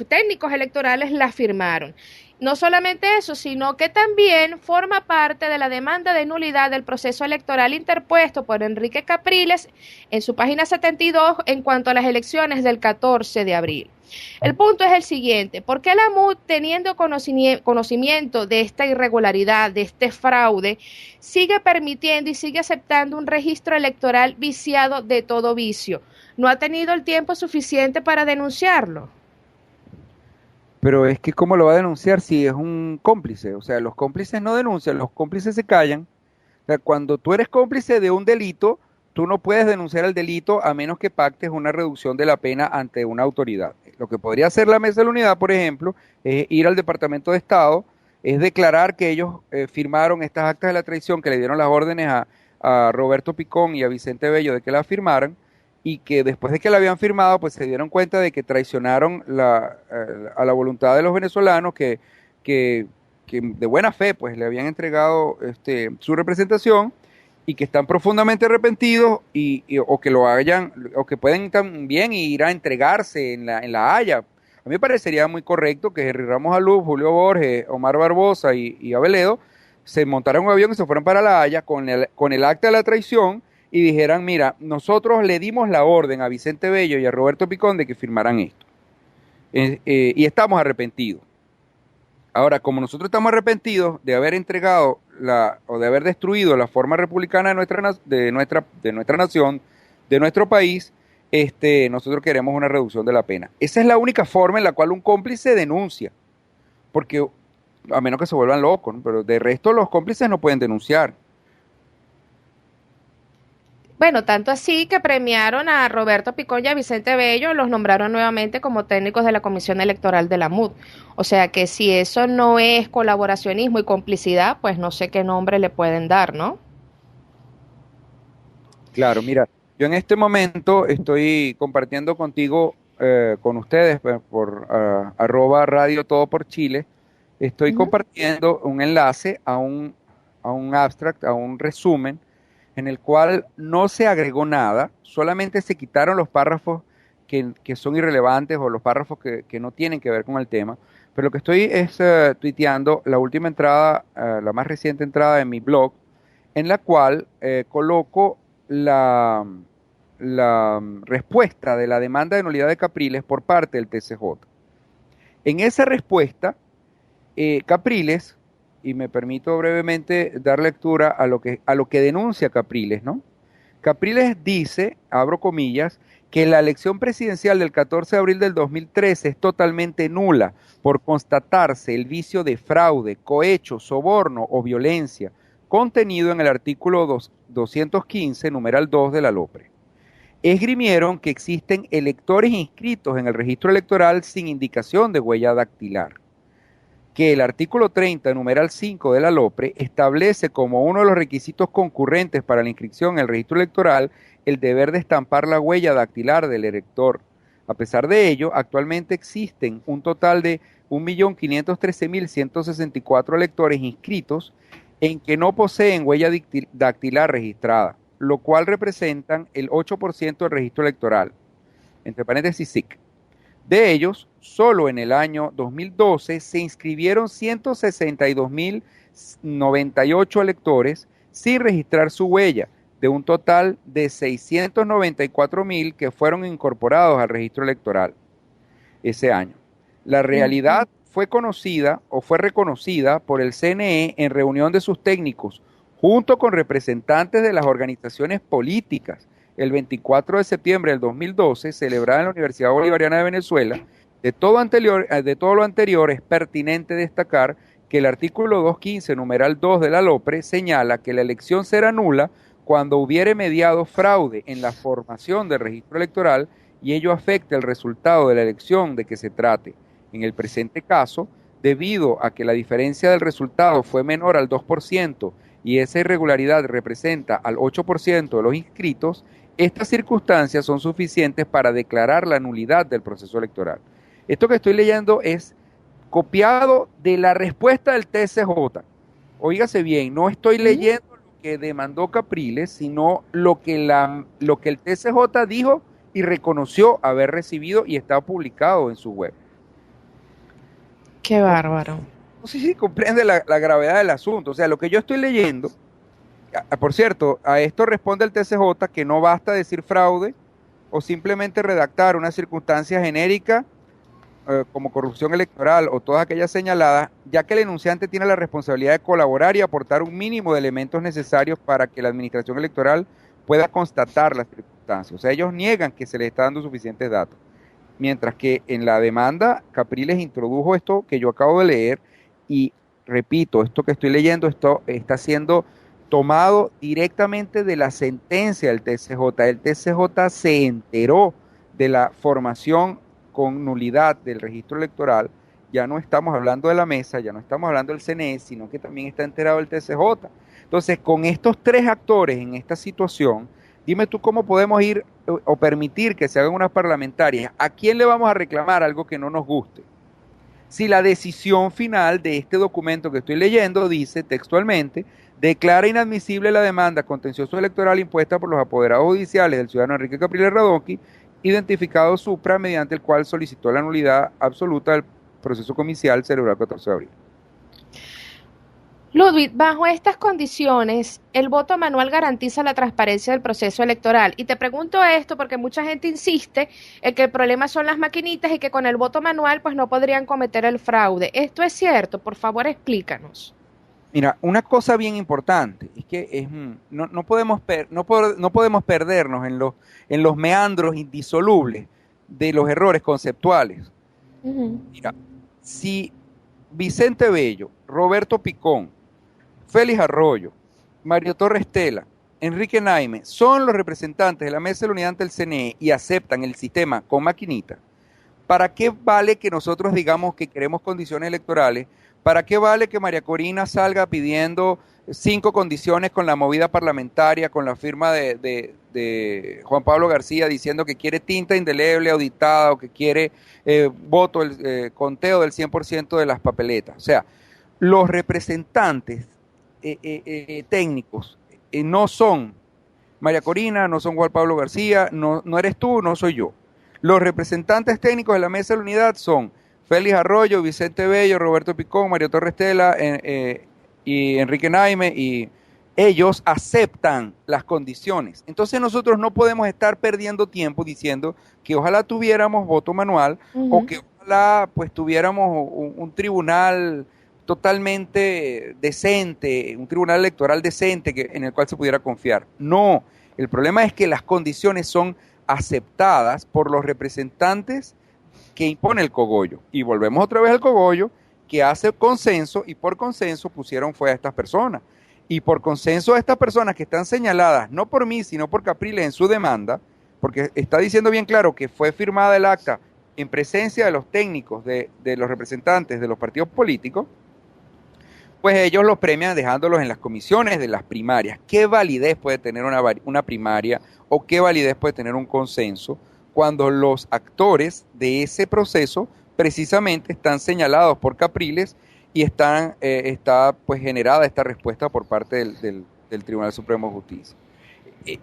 técnicos electorales la firmaron. No solamente eso, sino que también forma parte de la demanda de nulidad del proceso electoral interpuesto por Enrique Capriles en su página 72 en cuanto a las elecciones del 14 de abril. El punto es el siguiente: ¿por qué la MUD, teniendo conocimiento de esta irregularidad, de este fraude, sigue permitiendo y sigue aceptando un registro electoral viciado de todo vicio? ¿No ha tenido el tiempo suficiente para denunciarlo? Pero es que ¿cómo lo va a denunciar si es un cómplice? O sea, los cómplices no denuncian, los cómplices se callan. O sea, cuando tú eres cómplice de un delito, tú no puedes denunciar el delito a menos que pactes una reducción de la pena ante una autoridad. Lo que podría hacer la Mesa de la Unidad, por ejemplo, es ir al Departamento de Estado, es declarar que ellos firmaron estas actas de la traición, que le dieron las órdenes a Roberto Picón y a Vicente Bello de que la firmaran, y que después de que la habían firmado, pues se dieron cuenta de que traicionaron a la voluntad de los venezolanos que de buena fe pues le habían entregado su representación y que están profundamente arrepentidos o que lo hayan, o que pueden también ir a entregarse en la Haya. A mí me parecería muy correcto que Henry Ramos Alú, Julio Borges, Omar Barbosa y Abeledo se montaran en un avión y se fueran para la Haya con el acta de la traición y dijeran, mira, nosotros le dimos la orden a Vicente Bello y a Roberto Picón de que firmaran esto. Y estamos arrepentidos. Ahora, como nosotros estamos arrepentidos de haber entregado o de haber destruido la forma republicana de nuestra nación, de nuestro país, nosotros queremos una reducción de la pena. Esa es la única forma en la cual un cómplice denuncia, porque a menos que se vuelvan locos, ¿no? Pero de resto los cómplices no pueden denunciar. Bueno, tanto así que premiaron a Roberto Picón y a Vicente Bello, los nombraron nuevamente como técnicos de la Comisión Electoral de la MUD. O sea que si eso no es colaboracionismo y complicidad, pues no sé qué nombre le pueden dar, ¿no? Claro, mira, yo en este momento estoy compartiendo contigo, con ustedes, por @Radio Todo por Chile, estoy Ujú. compartiendo un enlace a un abstract, a un resumen, en el cual no se agregó nada, solamente se quitaron los párrafos que son irrelevantes o los párrafos que no tienen que ver con el tema. Pero lo que estoy es tuiteando la última entrada, la más reciente entrada de mi blog, en la cual coloco la, la respuesta de la demanda de nulidad de Capriles por parte del TCJ. En esa respuesta, Capriles, y me permito brevemente dar lectura a lo que denuncia Capriles, ¿no? Capriles dice, abro comillas, que la elección presidencial del 14 de abril del 2013 es totalmente nula por constatarse el vicio de fraude, cohecho, soborno o violencia contenido en el artículo 215, numeral 2 de la LOPRE. Esgrimieron que existen electores inscritos en el registro electoral sin indicación de huella dactilar, que el artículo 30, numeral 5 de la LOPRE establece como uno de los requisitos concurrentes para la inscripción en el registro electoral el deber de estampar la huella dactilar del elector. A pesar de ello, actualmente existen un total de 1.513.164 electores inscritos en que no poseen huella dactilar registrada, lo cual representan el 8% del registro electoral, entre paréntesis SIC. De ellos, solo en el año 2012 se inscribieron 162.098 electores sin registrar su huella, de un total de 694.000 que fueron incorporados al registro electoral ese año. La realidad fue conocida o fue reconocida por el CNE en reunión de sus técnicos, junto con representantes de las organizaciones políticas, el 24 de septiembre del 2012, celebrada en la Universidad Bolivariana de Venezuela. De todo lo anterior, es pertinente destacar que el artículo 215, numeral 2 de la LOPRE, señala que la elección será nula cuando hubiere mediado fraude en la formación del registro electoral y ello afecte el resultado de la elección de que se trate. En el presente caso, debido a que la diferencia del resultado fue menor al 2% y esa irregularidad representa al 8% de los inscritos, estas circunstancias son suficientes para declarar la nulidad del proceso electoral. Esto que estoy leyendo es copiado de la respuesta del TCJ. Óigase bien, no estoy leyendo lo que demandó Capriles, sino lo que el TCJ dijo y reconoció haber recibido y está publicado en su web. Qué bárbaro. no sé si comprende la gravedad del asunto. O sea, lo que yo estoy leyendo, por cierto, a esto responde el TCJ que no basta decir fraude o simplemente redactar una circunstancia genérica como corrupción electoral o todas aquellas señaladas, ya que el enunciante tiene la responsabilidad de colaborar y aportar un mínimo de elementos necesarios para que la administración electoral pueda constatar las circunstancias. O sea, ellos niegan que se les está dando suficientes datos. Mientras que en la demanda, Capriles introdujo esto que yo acabo de leer y repito, esto que estoy leyendo, esto está siendo tomado directamente de la sentencia del TCJ. El TCJ se enteró de la formación con nulidad del registro electoral. Ya no estamos hablando de la mesa, ya no estamos hablando del CNE, sino que también está enterado el TCJ. Entonces, con estos tres actores en esta situación, dime tú cómo podemos ir o permitir que se hagan unas parlamentarias. ¿A quién le vamos a reclamar algo que no nos guste? Si la decisión final de este documento que estoy leyendo dice textualmente, declara inadmisible la demanda contencioso electoral impuesta por los apoderados judiciales del ciudadano Enrique Capriles Radonqui, identificado supra, mediante el cual solicitó la nulidad absoluta del proceso comicial celebrado el 14 de abril. Ludwig, bajo estas condiciones, el voto manual garantiza la transparencia del proceso electoral. Y te pregunto esto porque mucha gente insiste en que el problema son las maquinitas y que con el voto manual pues no podrían cometer el fraude. ¿Esto es cierto? Por favor, explícanos. Mira, una cosa bien importante es que no podemos perdernos en los meandros indisolubles de los errores conceptuales. Mira, si Vicente Bello, Roberto Picón, Félix Arroyo, Mario Torres Tela, Enrique Naime son los representantes de la mesa de la unidad ante el CNE y aceptan el sistema con maquinita, ¿para qué vale que nosotros digamos que queremos condiciones electorales? ¿Para qué vale que María Corina salga pidiendo 5 condiciones con la movida parlamentaria, con la firma de Juan Pablo García diciendo que quiere tinta indeleble auditada o que quiere conteo del 100% de las papeletas? O sea, los representantes técnicos no son María Corina, no son Juan Pablo García, no eres tú, no soy yo. Los representantes técnicos de la mesa de la unidad son Félix Arroyo, Vicente Bello, Roberto Picón, Mario Torres Tela y Enrique Naime, y ellos aceptan las condiciones. Entonces nosotros no podemos estar perdiendo tiempo diciendo que ojalá tuviéramos voto manual o que ojalá pues tuviéramos un tribunal totalmente decente, un tribunal electoral decente en el cual se pudiera confiar. No, el problema es que las condiciones son aceptadas por los representantes que impone el cogollo. Y volvemos otra vez al cogollo, que hace consenso, y por consenso pusieron fue a estas personas. Y por consenso a estas personas que están señaladas, no por mí, sino por Capriles en su demanda, porque está diciendo bien claro que fue firmada el acta en presencia de los técnicos, de los representantes de los partidos políticos, pues ellos los premian dejándolos en las comisiones de las primarias. ¿Qué validez puede tener una primaria o qué validez puede tener un consenso cuando los actores de ese proceso precisamente están señalados por Capriles y está pues generada esta respuesta por parte del Tribunal Supremo de Justicia?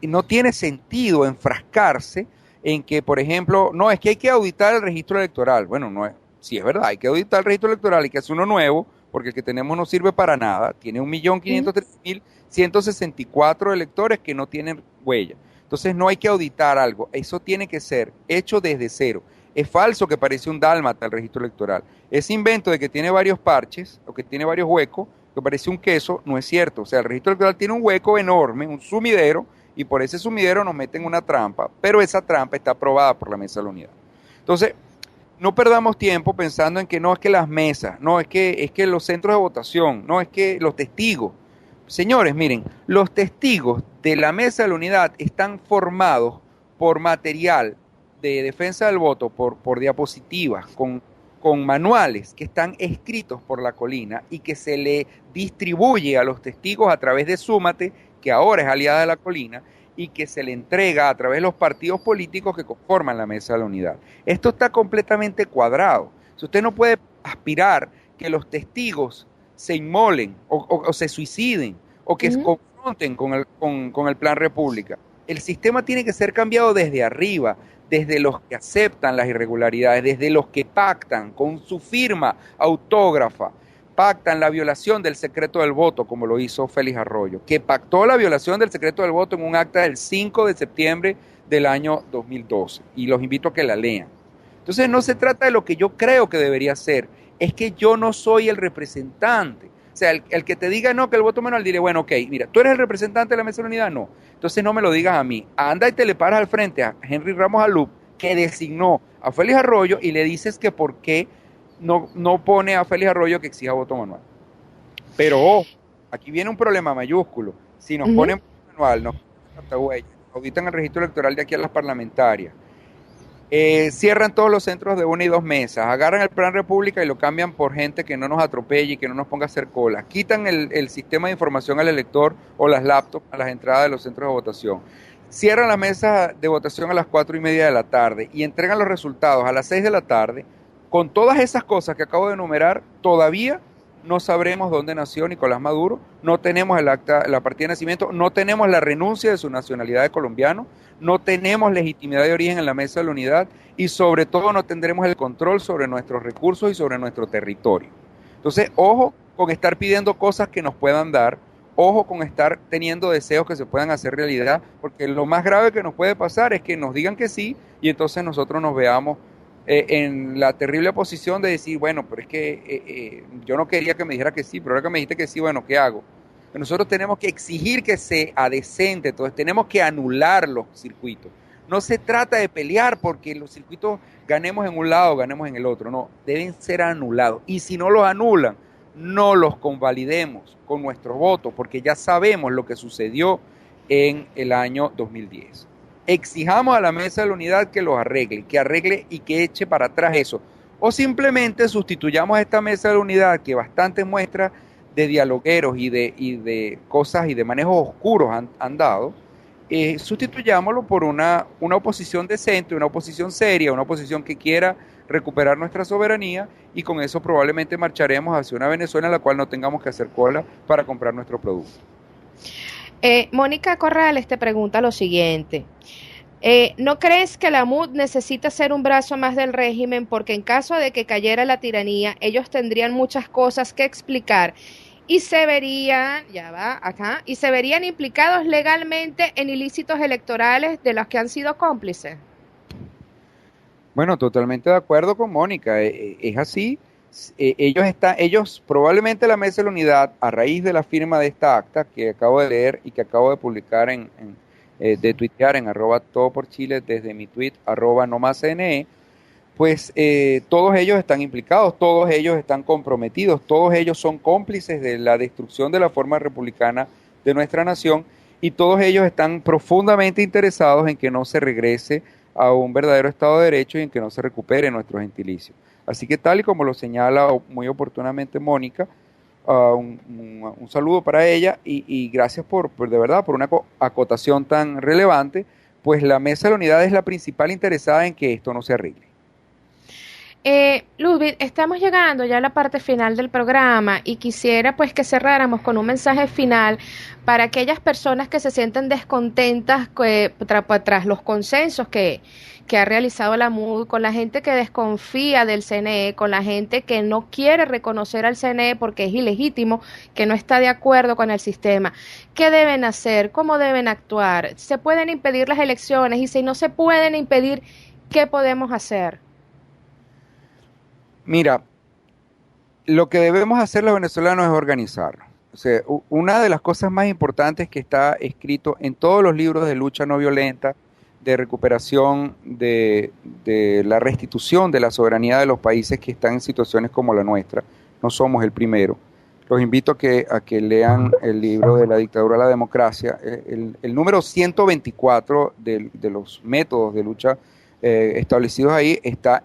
No tiene sentido enfrascarse en que, por ejemplo, no, es que hay que auditar el registro electoral. Bueno, no es, sí es verdad, hay que auditar el registro electoral, hay que hacer uno nuevo, porque el que tenemos no sirve para nada, tiene 1.513.164 electores que no tienen huella. Entonces no hay que auditar algo, eso tiene que ser hecho desde cero. Es falso que parece un dálmata el registro electoral. Ese invento de que tiene varios parches o que tiene varios huecos, que parece un queso, no es cierto. O sea, el registro electoral tiene un hueco enorme, un sumidero, y por ese sumidero nos meten una trampa, pero esa trampa está aprobada por la mesa de la unidad. Entonces, no perdamos tiempo pensando en que no es que las mesas, no es que los centros de votación, no es que los testigos. Señores, miren, los testigos de la mesa de la unidad están formados por material de defensa del voto, por diapositivas, con manuales que están escritos por la colina y que se le distribuye a los testigos a través de Súmate, que ahora es aliada de la colina, y que se le entrega a través de los partidos políticos que conforman la mesa de la unidad. Esto está completamente cuadrado. Si usted no puede aspirar que los testigos se inmolen o se suiciden o que se confronten con el Plan República. El sistema tiene que ser cambiado desde arriba, desde los que aceptan las irregularidades, desde los que pactan con su firma autógrafa, pactan la violación del secreto del voto, como lo hizo Félix Arroyo, que pactó la violación del secreto del voto en un acta del 5 de septiembre del año 2012. Y los invito a que la lean. Entonces no se trata de lo que yo creo que debería ser, es que yo no soy el representante. O sea, el que te diga no, que el voto manual, diré, bueno, ok, mira, ¿tú eres el representante de la mesa de la unidad? No. Entonces no me lo digas a mí. Anda y te le paras al frente a Henry Ramos Alup, que designó a Félix Arroyo, y le dices que por qué no pone a Félix Arroyo que exija voto manual. Pero ojo, aquí viene un problema mayúsculo. Si nos ponen voto manual, nos auditan el registro electoral de aquí a las parlamentarias, cierran todos los centros de 1 y 2 mesas, agarran el Plan República y lo cambian por gente que no nos atropelle y que no nos ponga a hacer cola, quitan el sistema de información al elector o las laptops a las entradas de los centros de votación, cierran las mesas de votación a las 4:30 de la tarde y entregan los resultados a las 6 de la tarde. Con todas esas cosas que acabo de enumerar, todavía no sabremos dónde nació Nicolás Maduro, no tenemos el acta, la partida de nacimiento, no tenemos la renuncia de su nacionalidad de colombiano, no tenemos legitimidad de origen en la mesa de la unidad y sobre todo no tendremos el control sobre nuestros recursos y sobre nuestro territorio. Entonces, ojo con estar pidiendo cosas que nos puedan dar, ojo con estar teniendo deseos que se puedan hacer realidad, porque lo más grave que nos puede pasar es que nos digan que sí y entonces nosotros nos veamos en la terrible posición de decir, bueno, pero es que yo no quería que me dijera que sí, pero ahora que me dijiste que sí, bueno, ¿qué hago? Nosotros tenemos que exigir que se adecente, entonces tenemos que anular los circuitos. No se trata de pelear porque los circuitos ganemos en un lado, ganemos en el otro, no, deben ser anulados. Y si no los anulan, no los convalidemos con nuestros votos, porque ya sabemos lo que sucedió en el año 2010. Exijamos a la mesa de la unidad que los arregle y que eche para atrás eso. O simplemente sustituyamos a esta mesa de la unidad que bastantes muestras de dialogueros y de cosas y de manejos oscuros han dado, sustituyámoslo por una oposición decente, una oposición seria, una oposición que quiera recuperar nuestra soberanía y con eso probablemente marcharemos hacia una Venezuela en la cual no tengamos que hacer cola para comprar nuestro producto. Mónica Corrales te pregunta lo siguiente. ¿No crees que la MUD necesita ser un brazo más del régimen porque en caso de que cayera la tiranía, ellos tendrían muchas cosas que explicar y se verían, y se verían implicados legalmente en ilícitos electorales de los que han sido cómplices? Bueno, totalmente de acuerdo con Mónica, es así. Ellos probablemente la mesa de la unidad, a raíz de la firma de esta acta que acabo de leer y que acabo de publicar de tuitear en @todoporchile desde mi tweet @nomascne, pues todos ellos están implicados, todos ellos están comprometidos, todos ellos son cómplices de la destrucción de la forma republicana de nuestra nación y todos ellos están profundamente interesados en que no se regrese a un verdadero Estado de Derecho y en que no se recupere nuestro gentilicio. Así que tal y como lo señala muy oportunamente Mónica, un saludo para ella y gracias por de verdad por una acotación tan relevante, pues la mesa de la unidad es la principal interesada en que esto no se arregle. Ludwig, estamos llegando ya a la parte final del programa y quisiera pues que cerráramos con un mensaje final para aquellas personas que se sienten descontentas tras los consensos que ha realizado la MUD, con la gente que desconfía del CNE, con la gente que no quiere reconocer al CNE porque es ilegítimo, que no está de acuerdo con el sistema. ¿Qué deben hacer? ¿Cómo deben actuar? ¿Se pueden impedir las elecciones? Y si no se pueden impedir, ¿qué podemos hacer? Mira, lo que debemos hacer los venezolanos es organizarnos. O sea, una de las cosas más importantes que está escrito en todos los libros de lucha no violenta, de recuperación, de la restitución de la soberanía de los países que están en situaciones como la nuestra, no somos el primero. Los invito a que lean el libro de la dictadura a la democracia. El número 124 de los métodos de lucha establecidos ahí está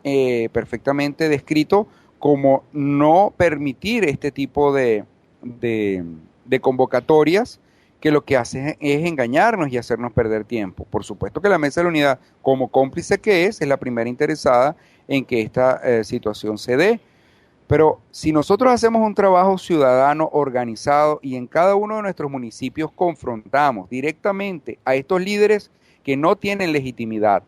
perfectamente descrito como no permitir este tipo de convocatorias que lo que hacen es engañarnos y hacernos perder tiempo. Por supuesto que la Mesa de la Unidad, como cómplice que es la primera interesada en que esta situación se dé. Pero si nosotros hacemos un trabajo ciudadano organizado y en cada uno de nuestros municipios confrontamos directamente a estos líderes que no tienen legitimidad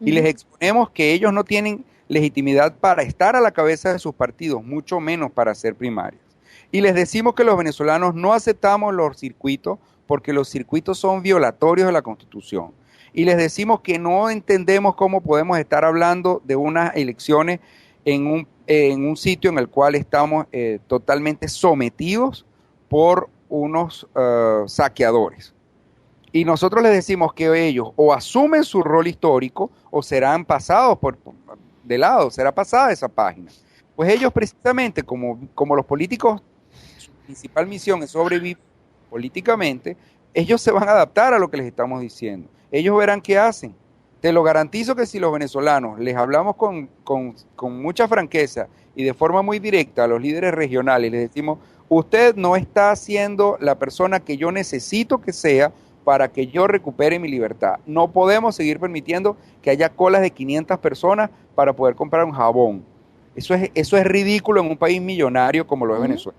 y les exponemos que ellos no tienen legitimidad para estar a la cabeza de sus partidos, mucho menos para hacer primarias. Y les decimos que los venezolanos no aceptamos los circuitos porque los circuitos son violatorios de la Constitución. Y les decimos que no entendemos cómo podemos estar hablando de unas elecciones en un sitio en el cual estamos totalmente sometidos por unos saqueadores. Y nosotros les decimos que ellos o asumen su rol histórico o serán pasados de lado, será pasada esa página. Pues ellos precisamente, como los políticos, su principal misión es sobrevivir políticamente, ellos se van a adaptar a lo que les estamos diciendo. Ellos verán qué hacen. Te lo garantizo que si los venezolanos les hablamos con mucha franqueza y de forma muy directa a los líderes regionales, les decimos, usted no está siendo la persona que yo necesito que sea para que yo recupere mi libertad. No podemos seguir permitiendo que haya colas de 500 personas para poder comprar un jabón. Eso es ridículo en un país millonario como lo es Venezuela.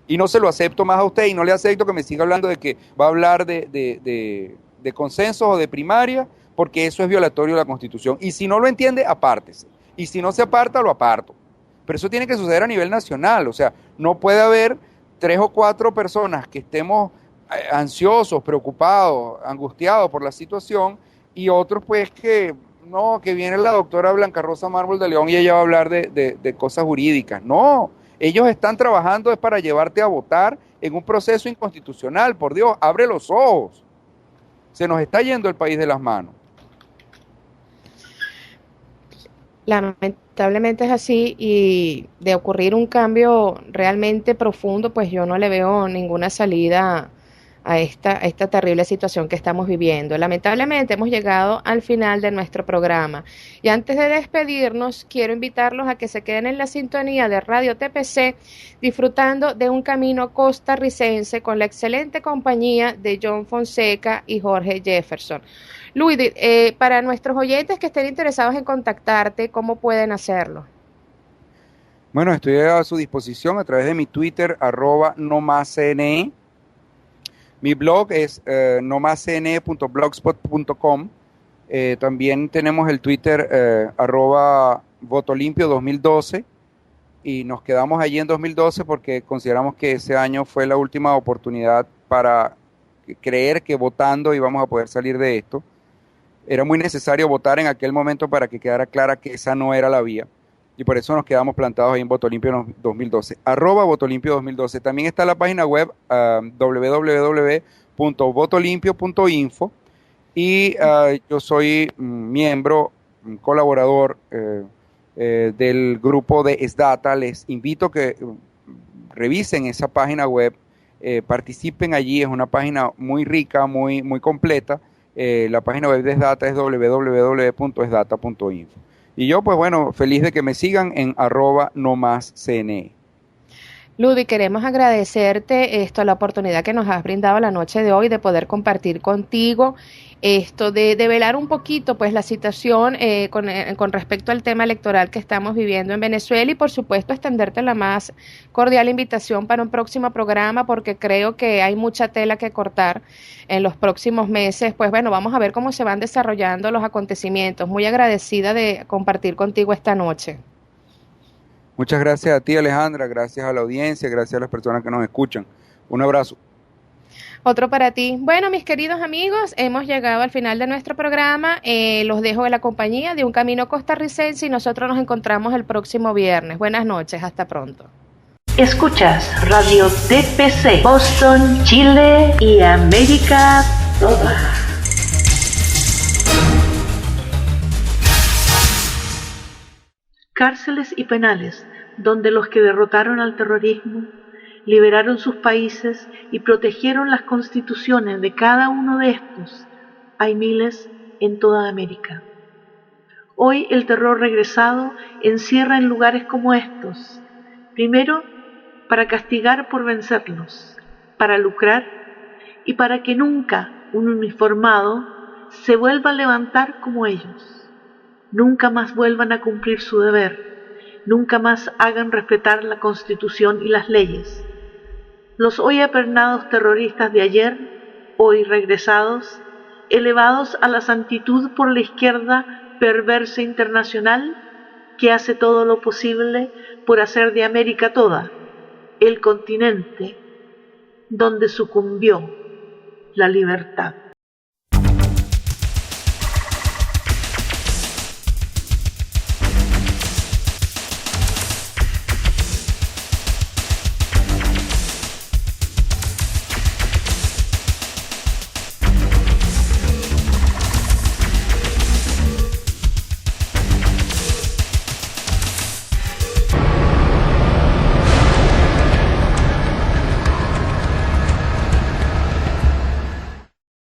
Y no se lo acepto más a usted y no le acepto que me siga hablando de que va a hablar de consensos o de primaria, porque eso es violatorio de la Constitución. Y si no lo entiende, apártese. Y si no se aparta, lo aparto. Pero eso tiene que suceder a nivel nacional. O sea, no puede haber 3 o 4 personas que estemos ansiosos, preocupados, angustiados por la situación y otros pues que viene la doctora Blanca Rosa Mármol de León y ella va a hablar de cosas jurídicas. No, ellos están trabajando es para llevarte a votar en un proceso inconstitucional. Por Dios, abre los ojos. Se nos está yendo el país de las manos. Lamentablemente es así y de ocurrir un cambio realmente profundo, pues yo no le veo ninguna salida a esta terrible situación que estamos viviendo. Lamentablemente hemos llegado al final de nuestro programa y antes de despedirnos quiero invitarlos a que se queden en la sintonía de Radio TPC disfrutando de un camino costarricense con la excelente compañía de John Fonseca y Jorge Jefferson. Luis, para nuestros oyentes que estén interesados en contactarte, ¿cómo pueden hacerlo? Bueno, estoy a su disposición a través de mi Twitter, @nomascne. Mi blog es nomascne.blogspot.com. También tenemos el Twitter @votolimpio 2012 y nos quedamos allí en 2012 porque consideramos que ese año fue la última oportunidad para creer que votando íbamos a poder salir de esto. Era muy necesario votar en aquel momento para que quedara clara que esa no era la vía. Y por eso nos quedamos plantados ahí en Votolimpio 2012. @Votolimpio 2012. También está la página web www.votolimpio.info. Y yo soy miembro, colaborador del grupo de SDATA. Les invito a que revisen esa página web, participen allí. Es una página muy rica, muy, muy completa. La página web de SDATA es www.sdata.info. Y yo, pues bueno, feliz de que me sigan en @nomascne. Ludi, queremos agradecerte la oportunidad que nos has brindado la noche de hoy de poder compartir contigo de velar un poquito pues la situación con respecto al tema electoral que estamos viviendo en Venezuela y por supuesto extenderte la más cordial invitación para un próximo programa porque creo que hay mucha tela que cortar en los próximos meses. Pues bueno, vamos a ver cómo se van desarrollando los acontecimientos. Muy agradecida de compartir contigo esta noche. Muchas gracias a ti, Alejandra, gracias a la audiencia, gracias a las personas que nos escuchan. Un abrazo. Otro para ti. Bueno, mis queridos amigos, hemos llegado al final de nuestro programa. Los dejo de la compañía de Un Camino Costarricense y nosotros nos encontramos el próximo viernes. Buenas noches, hasta pronto. Escuchas Radio TPC, Boston, Chile y América toda. Cárceles y penales, donde los que derrotaron al terrorismo, liberaron sus países y protegieron las constituciones de cada uno de estos, hay miles en toda América. Hoy el terror regresado encierra en lugares como estos, primero para castigar por vencerlos, para lucrar y para que nunca un uniformado se vuelva a levantar como ellos, nunca más vuelvan a cumplir su deber, nunca más hagan respetar la Constitución y las leyes. Los hoy apernados terroristas de ayer, hoy regresados, elevados a la santitud por la izquierda perversa internacional, que hace todo lo posible por hacer de América toda el continente donde sucumbió la libertad.